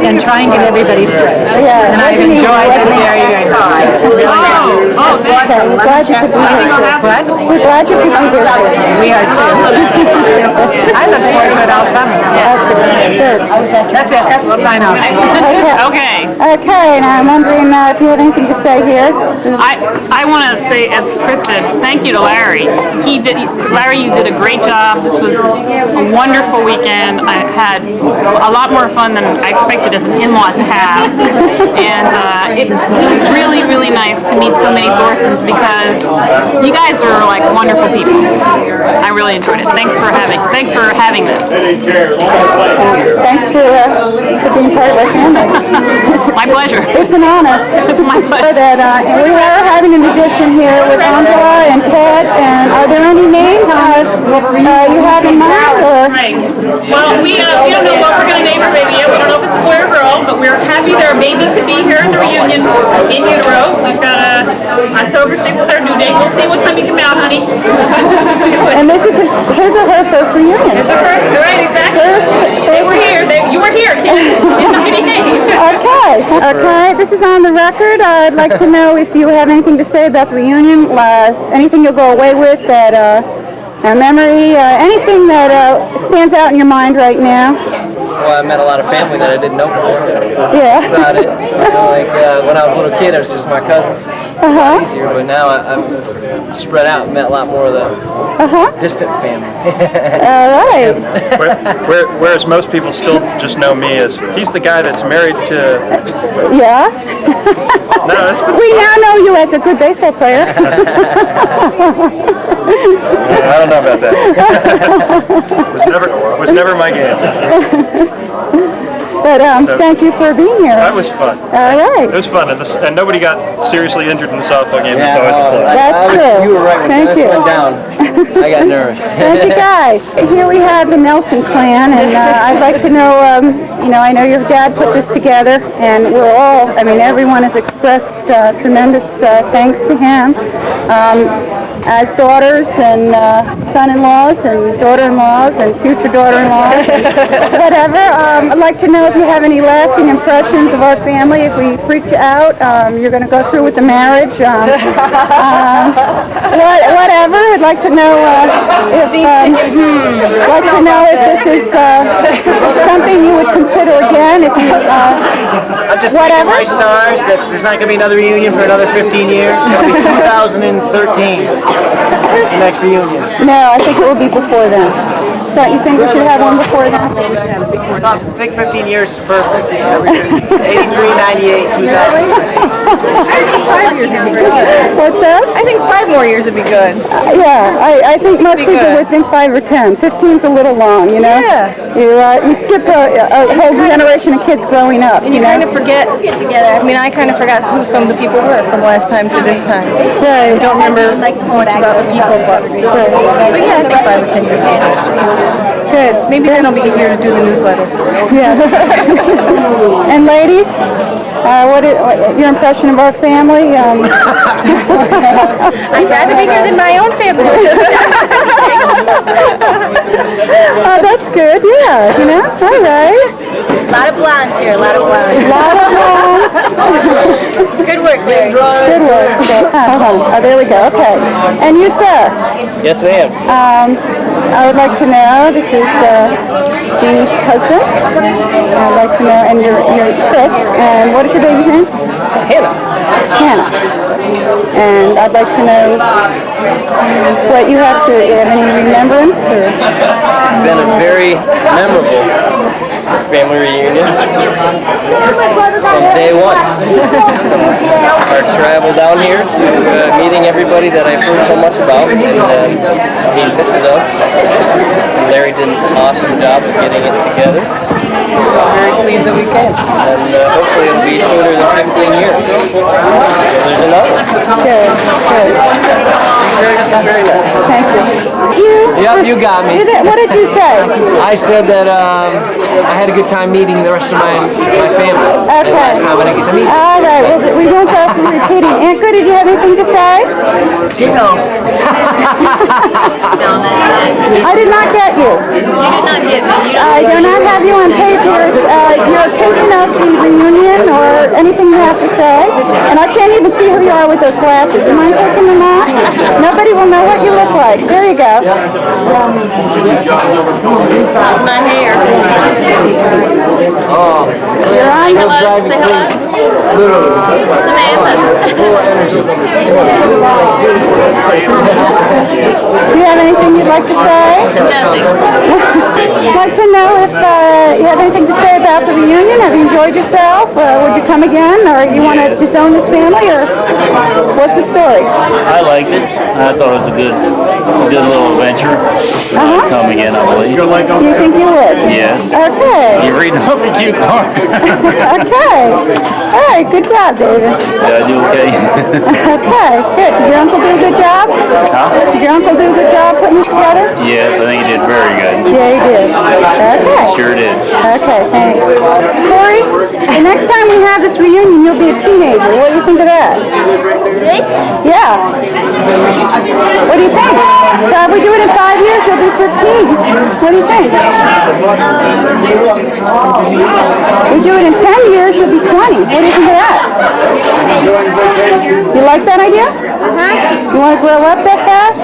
and try and get everybody straight. Yeah. And I've enjoyed it very, very much. Really nice. Oh, Okay, we're glad you could be here. What? We're glad you could be here. We are too. I look forward to it all summer. Okay, good. That's it. That's the sign off. Okay. Okay, now I'm wondering if you have anything to say here. I want to say, as Kristen, thank you to Larry. Larry, you did a great job. This was a wonderful weekend. I had a lot more fun than I expected as an in-law to have. And it was really, really nice to meet so many Thorsens because you guys are like wonderful people. I really enjoyed it. Thanks for having this. Thanks for being part of our family. My pleasure. It's an honor. It's my pleasure. That, we are having an audition here with Angela and Ted, and are there any names you have in mind? Or? Right. Well, we don't know what we're going to name our baby yet. We don't know if it's a boy or girl, but we're happy their baby could be here at the reunion in utero. We've got October 6th is our due date. We'll see what time you come out, honey. And this is his or her first reunion. It's her first, right, exactly. They were here. You were here, kid. Okay, this is on the record. I'd like to know if you have anything to say about the reunion, anything you'll go away with, that a memory, anything that stands out in your mind right now. Well, I met a lot of family that I didn't know before. Yeah. That's about it. You know, like when I was a little kid, it was just my cousins. Uh-huh. Easier, but now I'm spread out and met a lot more of the distant family. All right. Whereas most people still just know me as he's the guy that's married to. Yeah. No, that's. We now know you as a good baseball player. I don't know about that. was never my game. But thank you for being here. That was fun. All right. It was fun, and nobody got seriously injured in the softball game. That's always a plus. That's true. You were right when Thank you. went down. I got nervous. Thank you, guys. Here we have the Nelson clan, and I'd like to know, I know your dad put this together, and everyone has expressed tremendous thanks to him. As daughters and son-in-laws and daughter-in-laws and future daughter-in-laws, whatever, I'd like to know if you have any lasting impressions of our family. If we freak you out, you're going to go through with the marriage. Whatever. I'd like to know if this is something you would consider again. If you, I'm just whatever. My stars that there's not going to be another reunion for another 15 years. It'll be 2013. The next reunion. No, I think it will be before then. Don't you think we should have one before then? I think 15 years is perfect. 83, 98, 2000. I think 5 years would be good. What's that? I think 5 more years would be good. Yeah, I think most people would think 5 or 10. 15's a little long, you know? Yeah. You skip a whole generation of kids growing up. And you kind of forget. I mean, I kind of forgot who some of the people were from last time to this time. Right. I don't remember much about the people, but so yeah, I think 5 or 10 years ago. Good. Maybe then I'll be here to do the newsletter. Yeah. And ladies, what is your impression of our family? I'd rather be here than my own family. That's good. Yeah. All right. A lot of blondes here, a lot of blondes. Good work, Larry. Good work. Okay. Oh, there we go. Okay. And you, sir? Yes, ma'am. I would like to know, this is Jean's husband. I'd like to know, and you're Chris, and what is your baby's name? Hannah. Hannah. And I'd like to know what you have any remembrance? Or? It's been a very memorable family reunion from day one. Our travel down here to meeting everybody that I've heard so much about and seen pictures of. Larry did an awesome job of getting it together. So I'm very pleased that we came. And hopefully it'll be sooner than 15 years. So there's another. Good. Very nice. Thank you. Yep, you got me. What did you say? I said that I had a good time meeting the rest of my family. Okay. Last time I didn't get to meet them. All right. Well, we won't go through repeating. Anka, did you have anything to say? No. I did not get you. You did not get me. I do not have you on tape. Your opinion of about the reunion or anything you have to say? And I can't even see who you are with those glasses. Do you mind taking them off? Nobody will know what you look like. There you go. My hair. You're on. Hello, say hello. Samantha. Do you have anything you'd like to say? Nothing. I'd like to know if you have anything to say about the reunion. Have you enjoyed yourself? Would you come again? Or you want to disown this family? Or what's the story? I liked it. I thought it was a good little adventure. I'd come again, I believe. You think you would? Yes. Okay. You're reading off the cue card. Okay. All right. Good job, David. Did I do okay? Okay. Good. Did your uncle do a good job? Huh? Did your uncle do a good job putting this together? Yes, I think he did very good. Yeah, he did. Okay. Sure did. Okay, thanks. Corey, the next time we have this reunion, you'll be a teenager. What do you think of that? Yeah. What do you think? So if we do it in 5 years, you'll be 15. What do you think? We do it in 10 years, you'll be 20. What do you think of that? You like that idea? You want to grow up that fast?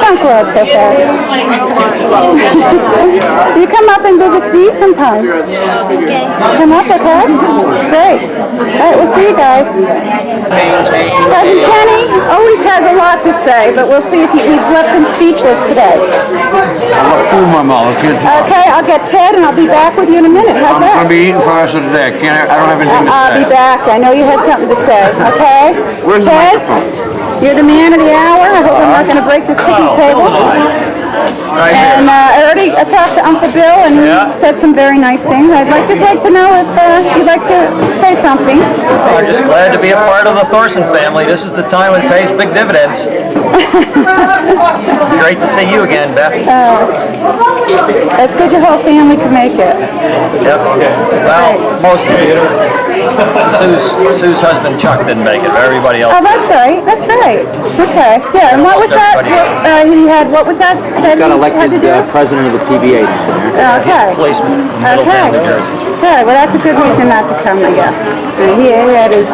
Don't grow up so fast. You come up and visit Steve sometime. Okay. Come up, okay? Great. All right, we'll see you guys. Cousin Kenny always has a lot to say, but we'll see if we've left him speechless today. Okay, I'll get Ted and I'll be back with you in a minute. How's that? I'm going to be eating for the rest of the day. I don't have anything to say. I'll be back. I know you have something to say, okay? Where's the Ted, microphone? you're the man of the hour. I hope I'm not going to break this picnic table. And I talked to Uncle Bill and he said some very nice things. I'd just like to know if you'd like to say something. I'm just glad to be a part of the Thorsen family. This is the time when it pays big dividends. It's great to see you again, Beth. That's good your whole family can make it. Yep. Well, most of you. Sue's husband Chuck didn't make it, but everybody else. Oh, that's right. That's right. Okay. Yeah. And what was that? What was that? He got elected president of the PBA. Okay. Placement in Middletown, New Jersey. Good. Well, that's a good reason not to come, I guess. He had his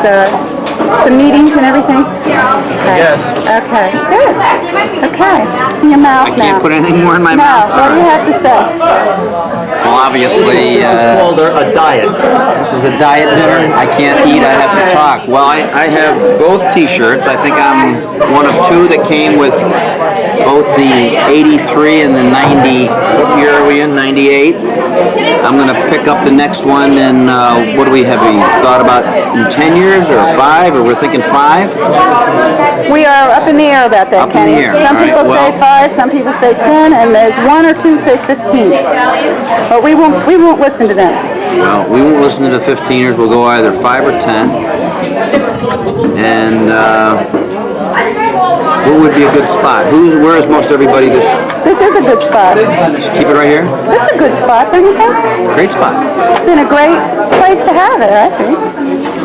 some meetings and everything. Okay. Yes. Okay. Good. Okay. In your mouth now. I can't put anything more in my mouth. What do you have to say? Well, obviously, called a diet. This is a diet dinner. I can't eat, I have to talk. Well, I have both t-shirts. I think I'm one of two that came with both the 83 and the 90. What year are we in? 98. I'm going to pick up the next one and what do we have? We thought about in 10 years or 5, or we're thinking 5? We are up in the air about that, Kenny. Some people say 5, some people say 10, and there's 1 or 2 say 15. But we won't listen to them. Well, we won't listen to the 15ers. We'll go either 5 or 10. And what would be a good spot? Where is most everybody this? This is a good spot. Just keep it right here. This is a good spot, don't you think? Great spot. It's been a great place to have it, I think.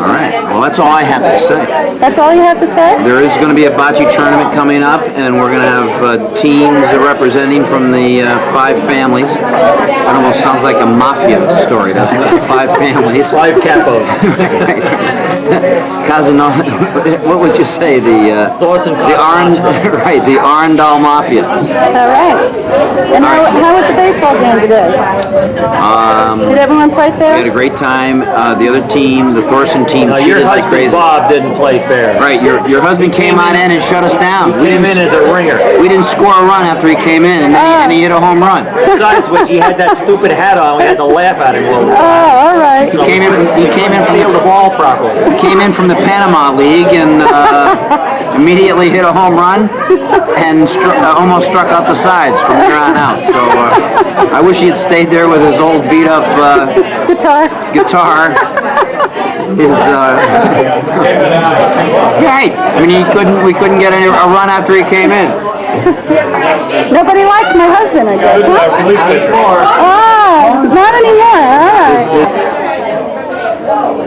All right. Well, that's all I have to say. That's all you have to say? There is going to be a bocce tournament coming up, and we're going to have teams representing from the 5 families. It almost sounds like a mafia story, doesn't it? 5 families. 5 capos. What would you say? The Arundel Mafia. All right. And how was the baseball game today? Did everyone play fair? We had a great time. The other team, the Thorsen team, cheated like crazy. Bob didn't play fair. Right. Your husband came on in and shut us down. He came in as a ringer. We didn't score a run after he came in, and then he hit a home run. Besides which, he had that stupid hat on. We had to laugh at him. Oh, all right. He came in from the ball properly. He came in from the Panama League and immediately hit a home run and almost struck out the sides from here on out. So I wish he had stayed there with his old beat up guitar. Right. I mean, we couldn't get a run after he came in. Nobody likes my husband, I guess, huh? Oh, not anymore.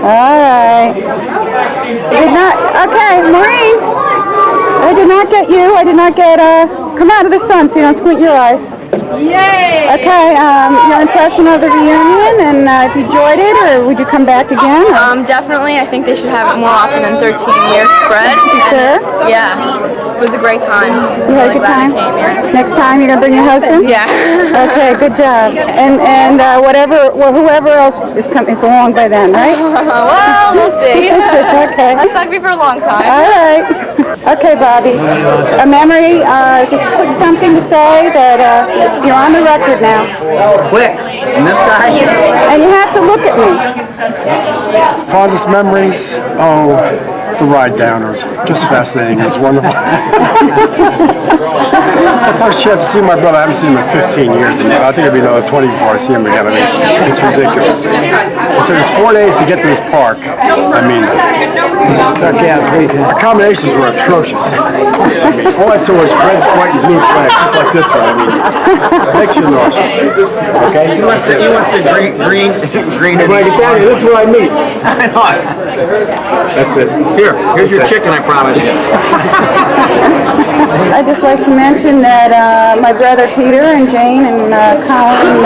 All right. Did not. Okay, Maureen. I did not get you. I did not get. Come out of the sun so you don't squint your eyes. Yay! Okay, your impression of the reunion, and if you enjoyed it, or would you come back again? Definitely. I think they should have it more often than 13 years spread. You sure? Yeah, it was a great time. You had a good time? Next time you're going to bring your husband? Yeah. Okay, good job. And whoever else is along by then, right? Well, we'll see. Okay. That's not be for a long time. All right. Okay, Bobby. A memory, just quick something to say that you're on the record now. Quick. And this guy? And you have to look at me. Fondest memories? Oh, the ride down. It was just fascinating. It was wonderful. The first chance to see my brother, I haven't seen him in 15 years, and I think it'll be another 20 before I see him again. I mean, it's ridiculous. It took us 4 days to get to this park. I mean, accommodations were atrocious. I mean, all I saw was red, white, and blue flags, just like this one. I mean, it makes you nauseous. Okay? You want the green and when I get down here, this is what I meet. I know. That's it. Here's your chicken, I promise you. I'd just like to mention that my brother Peter and Jane and Colin,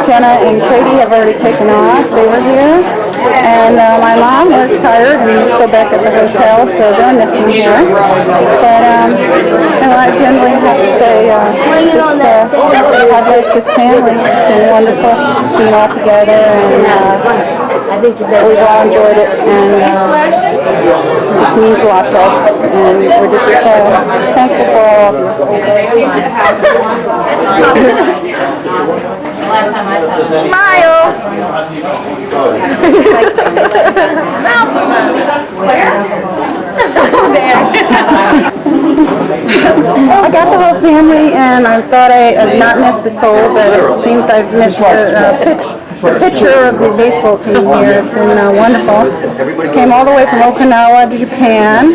Jenna and Katie have already taken off. They were here. And my mom was tired and still back at the hotel, so they're missing her. But I generally have to say, God bless this family. It's been wonderful being all together, and we've all enjoyed it, and it just means a lot to us, and we're just thankful for all of you. Smile! I got the whole family, and I thought I had not missed a soul, but it seems I've missed the picture of the baseball team here. It's been wonderful. Came all the way from Okinawa to Japan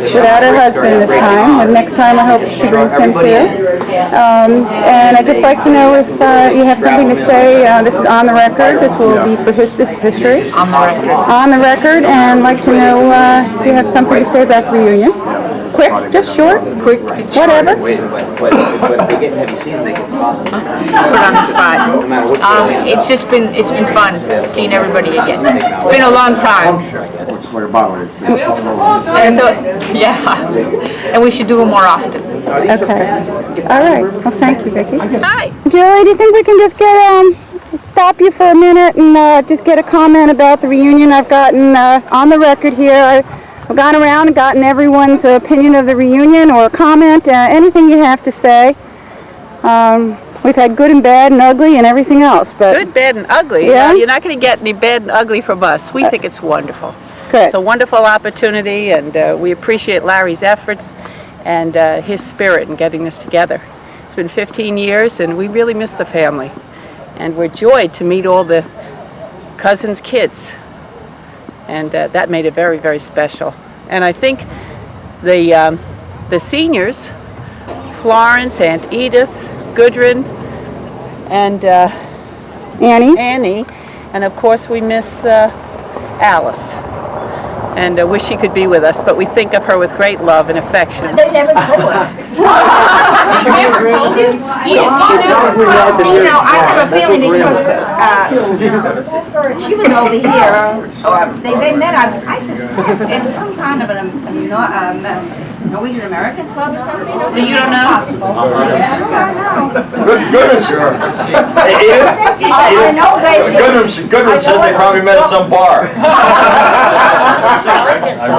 without her husband this time. And next time I hope she brings him too. And I'd just like to know if you have something to say. This is on the record. This will be for history. On the record. On the record, and I'd like to know if you have something to say about the reunion. Quick, just short, quick, whatever. Put on the spot. It's been fun seeing everybody again. It's been a long time. And so, yeah, and we should do it more often. Okay. All right. Well, thank you, Vicki. Hi. Julie, do you think we can just get stop you for a minute and just get a comment about the reunion? I've gotten on the record here. I've gone around and gotten everyone's opinion of the reunion or comment, anything you have to say. We've had good and bad and ugly and everything else. But good, bad, and ugly? Yeah? You're not going to get any bad and ugly from us. We think it's wonderful. Good. It's a wonderful opportunity, and we appreciate Larry's efforts and his spirit in getting this together. It's been 15 years, and we really miss the family. And we're joyed to meet all the cousins' kids. And that made it very, very special. And I think the seniors, Florence, Aunt Edith, Gudrun, and Annie, and of course we miss Alice. And wish she could be with us, but we think of her with great love and affection. They never told us. I have a feeling because she was over here. They met on ISIS in some kind of a Norwegian American club or something. You don't know? Possible. Yes, I know. Goodness. I know they. Goodman says they probably met at some bar. I know.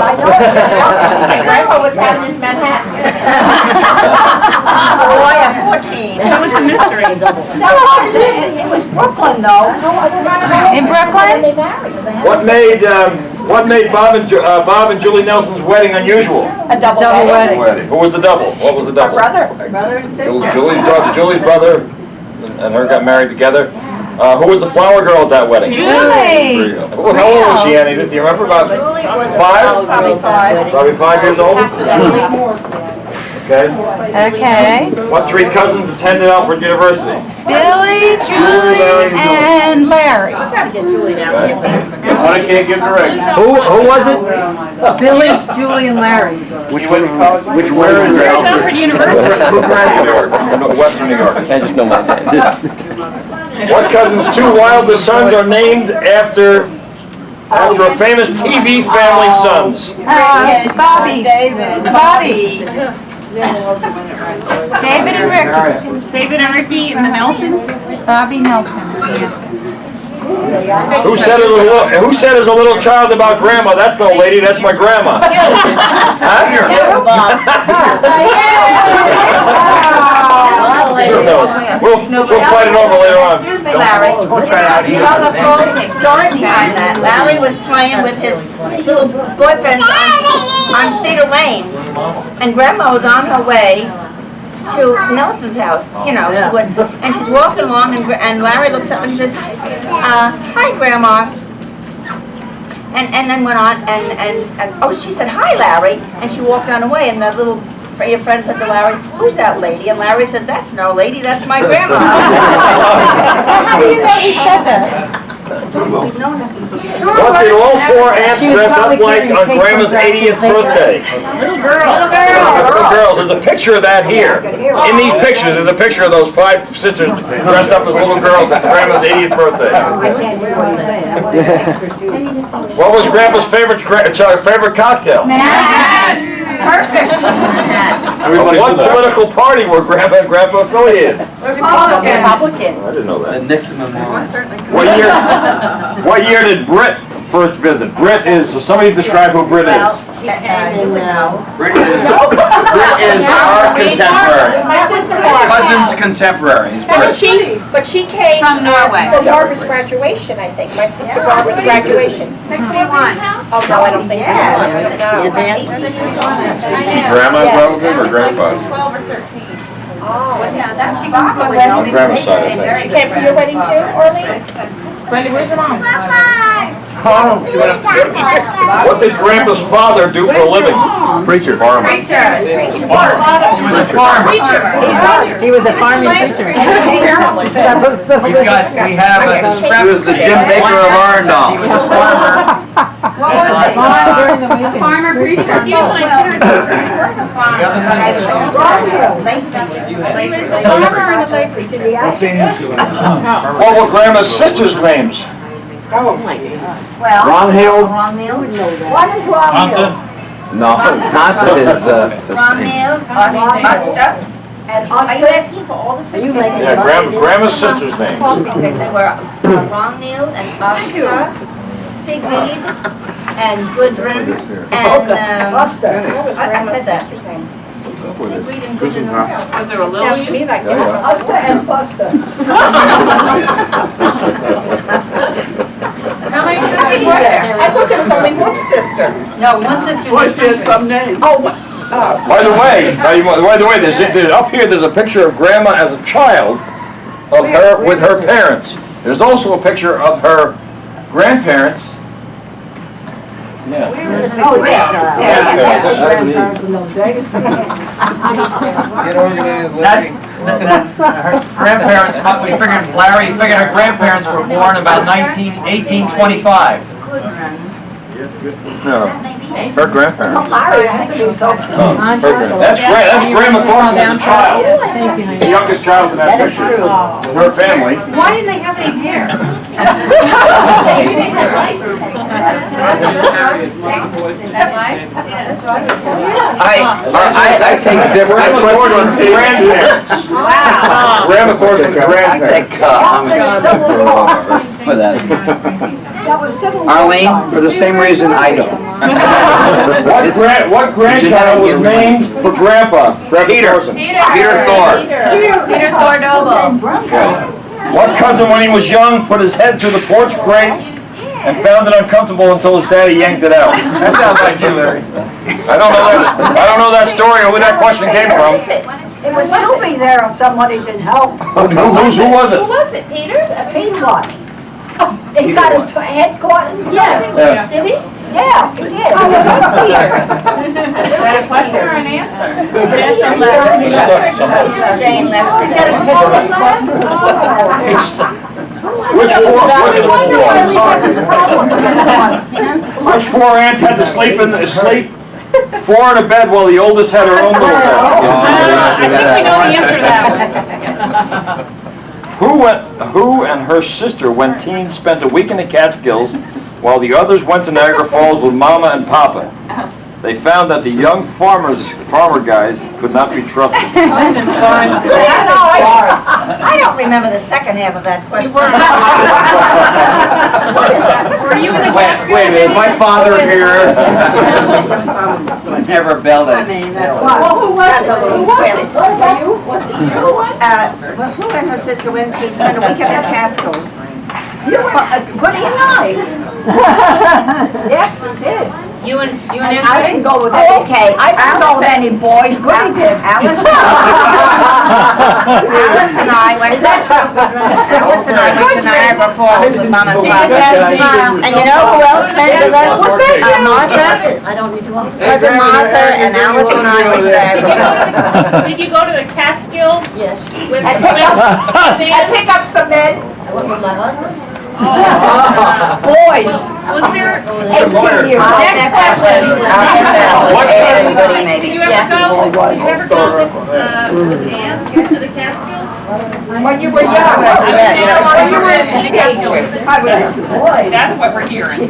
Grandpa was having his Manhattan. Boy, I'm 14. That was a mystery. No, it was Brooklyn, though. In Brooklyn? What made Bob and Julie Nelson's wedding unusual? A double wedding. Who was the double? What was the double? Brother and sister. Julie's brother and her got married together. Who was the flower girl at that wedding? Julie. How old was she, Annie? Do you remember? About Julie was 5? Probably 5. Probably 5 years old? Okay. Okay. What 3 cousins attended Alfred University? Billy, Julie, and Larry. I've got to get Julie now. One I can't give to Ray. Who was it? Billy, Julie, and Larry. Which one? Which one is it? Stanford University. Western New York. I just know my dad. What cousin's two wildest sons are named after a famous TV family sons? Bobby. Bobby. David and Rick. David and Ricky and the Nelsons. Bobby Nelson is the answer. Who said as a little child about grandma? That's no lady, that's my grandma. Who knows? We'll fight it over later on. Excuse me, Larry. Don't try it out You here. know the full story behind that. Larry was playing with his little boyfriend on Cedar Lane, and Grandma was on her way to Nelson's house. You know, she would, and she's walking along, and Larry looks up and she says, "Hi, Grandma." And then went on, and oh, she said, "Hi, Larry," and she walked on away, and the little. Your friend said to Larry, "Who's that lady?" And Larry says, "That's no lady, that's my grandma." How do you know he said that? What did all four aunts dress up like on Grandma's 80th birthday? Little girls. Little girls. There's a picture of that here. In these pictures, there's a picture of those 5 sisters dressed up as little girls at Grandma's 80th birthday. What was Grandpa's favorite cocktail? Perfect. What political party were Grandma and Grandpa affiliated? Republican. I didn't know that. Nixon Memorial. What year did Britt first visit? Britt is, somebody describe who Britt is. Brit is our contemporary. Cousin's contemporary. Is Brit. But she came From Norway. for Barbara's graduation, I think. My sister Barbara's graduation. 61. Oh, no, I don't think so. Is she Grandma's relative or Grandpa's? 12 or 13. That's Grandma's side, I think. She came for your wedding too, Orly? Brenda, where's your mom? What did Grandpa's father do for a living? Preacher. Farmer. He was a farmer. He was a farming preacher. We have he was the Jim Baker of Arundel. He was a farmer. Farmer preacher. He was my tutor. He was a farmer. He was a farmer and a lay preacher. What were Grandma's sisters' names? Well, Ron Hill. Ron Neal. What is wrong with you? No, Tanta is, Ron Neal, Oscar. Are you asking for all the sisters? Yeah, Grandma's sisters' names. They were Ron Neal and Oscar, Sigrid, and Gudrun, and, I said that. Sigrid and Gudrun. Was there a little? Sounds to me like Buster and Buster. How many sisters were there? I thought there was only one sister. No, one sister. Well, she had some name. Oh, By the way, up here there's a picture of Grandma as a child of her with her parents. There's also a picture of her grandparents. Yeah. oh, yeah. Her grandparents, we figured, Larry figured her grandparents were born about 1825. No, her grandparents. Larry, I think so. That's Grandma Thorsen as a child. The youngest child in that picture. Her family. Why didn't they have any hair? I take different. Grandma Thorsen's grandparents. Wow. Grandma Thorsen's I grandparents. take, for that. Arlene, for the same reason I don't. What grandchild was named for Grandpa? Peter. Thorsen. Peter Thor. Peter Cordovo. What cousin, when he was young, put his head through the porch grate and found it uncomfortable until his daddy yanked it out? That sounds like you, Larry. I don't know that story or where that question came from. It would still be there if somebody didn't help. Who was it? Who was it, Peter? Peter what? He got his head caught in the Yeah. Did he? Yeah, he did. Oh, well, that's Peter. Is that a question or an answer? He's stuck somewhere. Jane left. He's stuck. Which four aunts had to sleep? Four in a bed while the oldest had her own little bed. I think we know the answer to that one. Who and her sister, when teens, spent a week in the Catskills while the others went to Niagara Falls with Mama and Papa? They found that the young farmer guys could not be trusted. I don't remember the second half of that question. Were you in the Wait a minute, my father here. Never built it. Well, who was it? Who was it? You? Was it you? Who and her sister went to spend a week at the Catskills. Goody and I. Yes, we did. You and I didn't go with any. Okay, I didn't go with any boys. Goody did. Alice and I went to Niagara Falls with Mom and Papa. And you know who else went with us? Martha. I don't need to walk. Cousin Martha and Alice and I went to Niagara Falls. Did you go to the Catskills? Yes. I pick up some men. I went with my husband. Boys. Was there? 18 years. Next question. Everybody maybe. Did you ever go? Did you ever go with Ann to the Catskills? When you were young. When you were a teenager. That's what we're hearing.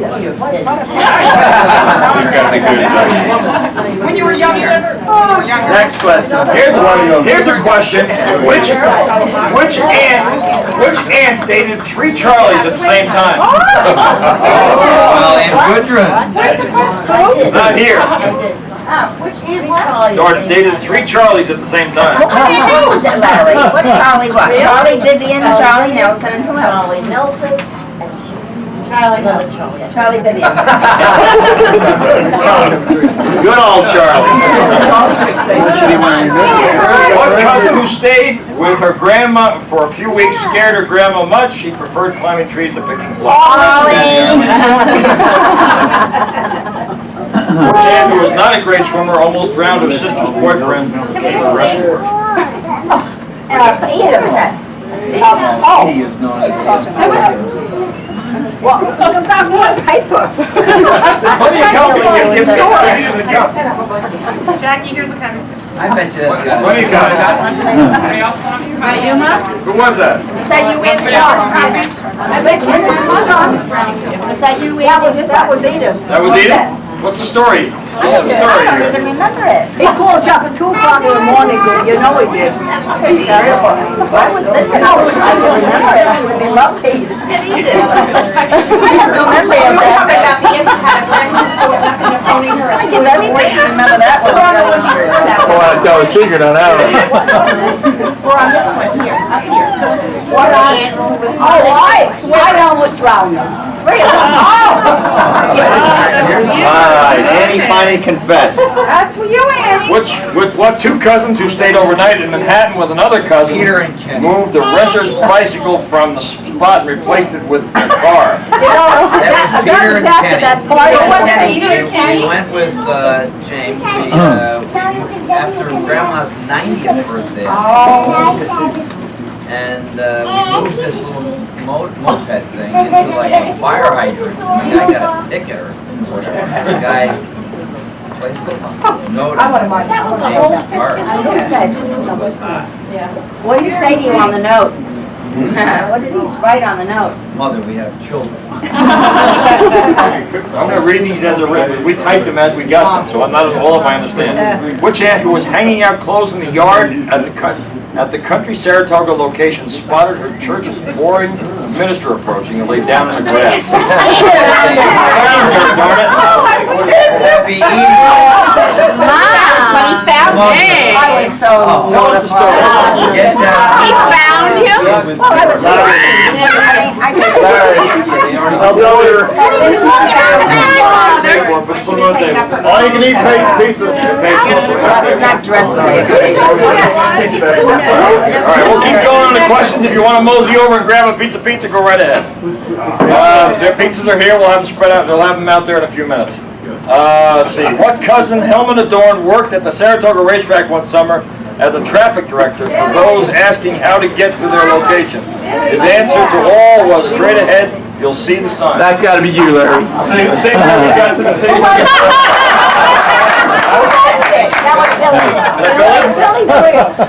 When you were younger. Next question. Here's a question. Which aunt dated 3 Charlies at the same time? Well, and Gudrun. Where's the question? It's not here. Which aunt what? Or dated 3 Charlies at the same time. What was it, Larry? What Charlie what? Charlie Vivian, Charlie Nelson, and who else? Charlie Nelson and another Charlie. Charlie Vivian. Good old Charlie. What cousin who stayed with her grandma for a few weeks scared her grandma much? She preferred climbing trees to picking flowers. Which aunt who was not a great swimmer almost drowned her sister's boyfriend came to rescue her? He is known as Well, about one paper. Plenty of company. Give Plenty of the cup. Jackie, here's a pen. I bet you that's got Plenty of cup. Anybody else want to? You, Ma? Who was that? Is that you in I bet you it was. Is that you in That was Edith. That was Edith? What's the story? What's the story I don't here? even remember it. He called you up at 2 o'clock in the morning, you know he did. I would listen, I would remember it. It would be lovely. I don't remember that. I did anything to remember that one. Oh, I tell a secret on that one. Or on this one here, up here. What aunt was... Oh, I almost drowned him. Three of them. Oh! Annie finally confessed. That's for you, Annie. What 2 cousins who stayed overnight in Manhattan with another cousin moved a renter's bicycle from the spot and replaced it with a car? That was Peter and Kenny. It wasn't Peter and We Kenny. went with James. After Grandma's 90th birthday. And we moved this little moped thing into like a fire hydrant. And the guy got a ticket. The guy placed the note on James' car. What did he say to you on the note? What did he write on the note? Mother, we have children. I'm going to read these as a written. We typed them as we got them, so I'm not all of I understand. Which aunt who was hanging out clothes in the yard at the country Saratoga location spotted her church's boring minister approaching and laid down in the grass? Happy Easter. When he found me, I was so Tell us the story. Get down. He found you? Well, I was so I couldn't. I'll tell her. All you can eat pizza. I was not dressed for it. All right, we'll keep going on the questions. If you want to mosey over and grab a piece of pizza, go right ahead. Their pizzas are here. We'll have them spread out. They'll have them out there in a few minutes. Let's see. What cousin, Helmut Adorn, worked at the Saratoga racetrack one summer as a traffic director for those asking how to get to their location. His answer to all was straight ahead, you'll see the sign. That's got to be you, Larry. Same way we got to the thing. That was Billy.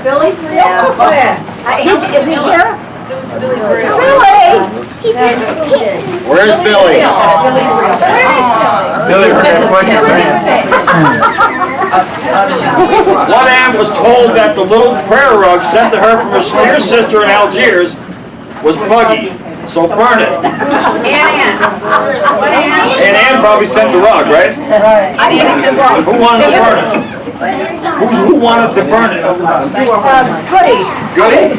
Billy Friel? Oh, yeah. Is he here? Billy! He's with his kid. Where's Billy? Billy, we're going to put your One aunt was told that the little prayer rug sent to her from her dear sister in Algiers was buggy, so burn it. And Ann probably sent the rug, right? Who wanted to burn it? Who wanted to burn it? Goody. Goody?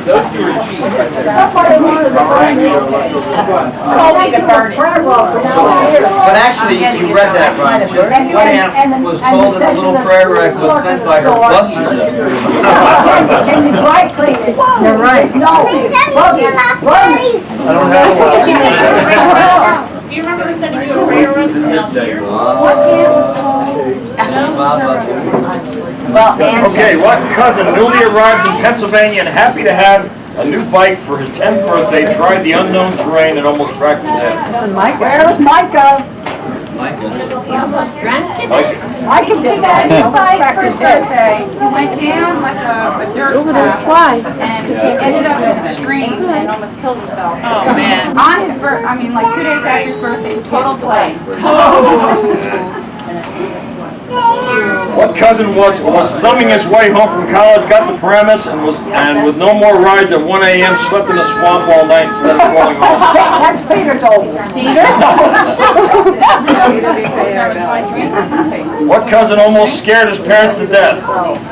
But actually, you read that right. One aunt was told that the little prayer rug was sent by her buggy sister. Can you dry clean it? You're right. No. Buggy. I don't have one. Do you remember her sending you a prayer rug from Algiers? Okay, what cousin newly arrived in Pennsylvania and happy to have a new bike for his 10th birthday tried the unknown terrain and almost cracked his head? Where's Micah? Micah did that. His birthday. He went down like a dirt Over there, path why? and he ended up in a stream and almost killed himself. Oh, man. On his birthday, I mean like 2 days after his birthday, total play. What cousin was thumbing his way home from college, got the premise, and with no more rides at 1 a.m. slept in the swamp all night instead of falling off? That's Peter's old. Peter? What cousin almost scared his parents to death?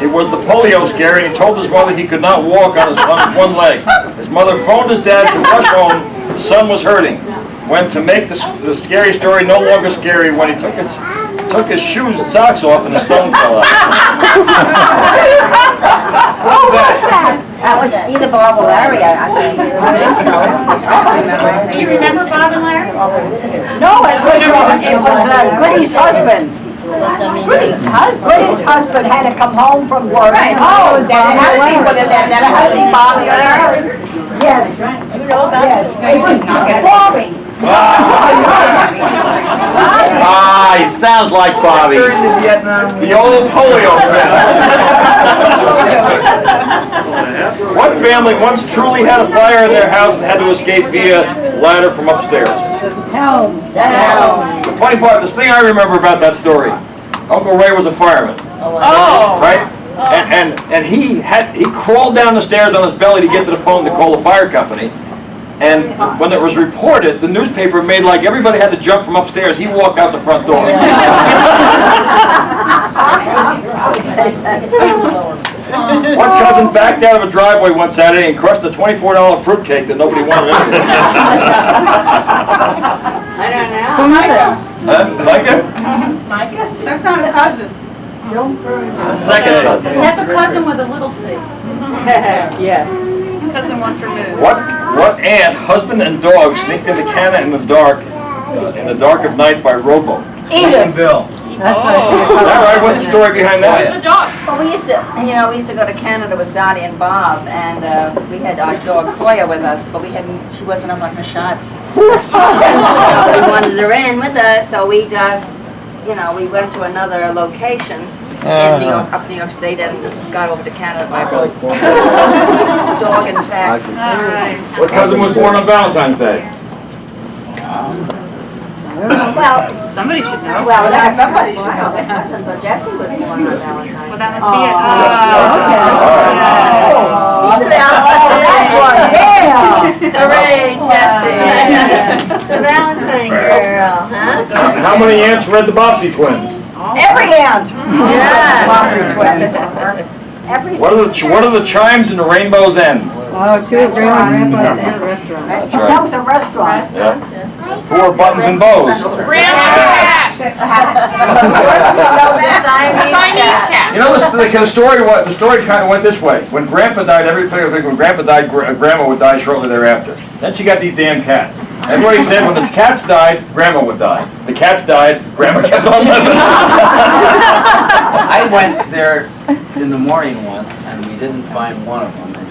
It was the polio scare, and he told his mother he could not walk on his one leg. His mother phoned his dad to rush home. His son was hurting. When to make the scary story no longer scary, when he took his shoes and socks off and the stone fell out. Oh, what's that? That was either Bob or Larry, I think. Do you remember Bob and Larry? No, it was Goody's husband. Goody's husband had to come home from work. Right. Oh, That had to be one of them. That had to be Bobby or Larry. Yes. You know about Yes. this? It was not Bobby. It sounds like Bobby. During the Vietnam The old polio vet. What family once truly had a fire in their house and had to escape via ladder from upstairs? Helms. The funny part, this thing I remember about that story, Uncle Ray was a fireman. Oh. Right? And he crawled down the stairs on his belly to get to the phone to call the fire company. And when it was reported, the newspaper made like everybody had to jump from upstairs. He walked out the front door. One cousin backed out of a driveway one Saturday and crushed a $24 fruitcake that nobody wanted anyway. I don't know. Who is it? Micah? Micah? That's not a cousin. A second cousin. That's a cousin with a little C. Yes. Cousin one for me. What aunt, husband, and dog sneaked into Canada in the dark of night by rowboat? Edith. Bill. That's Is that right? What's the story behind that? The dog. Well, we used to go to Canada with Dottie and Bob, and we had our dog Koya with us, but she wasn't up on her shots. So we wanted her in with us, so we just, we went to another location in New York, up New York State, and got over to Canada by boat. Dog intact. All right. What cousin was born on Valentine's Day? Well, Somebody should know. well, somebody should know. But Jesse was born on Valentine's. Well, that must be it. Hooray, Jesse! The Valentine girl, huh? How many aunts read the Bobbsey twins? Every aunt. Yeah. What are the chimes in the rainbow's end? Oh, two grandmas and a restaurant. That's That right. was a restaurant. Yeah. Who wore buttons and bows? You know, the story kind of went this way. When Grandpa died, when Grandpa died, Grandma would die shortly thereafter. Then she got these damn cats. Everybody said when the cats died, Grandma would die. The cats died, Grandma kept on living. I went there in the morning once, and we didn't find one of them, and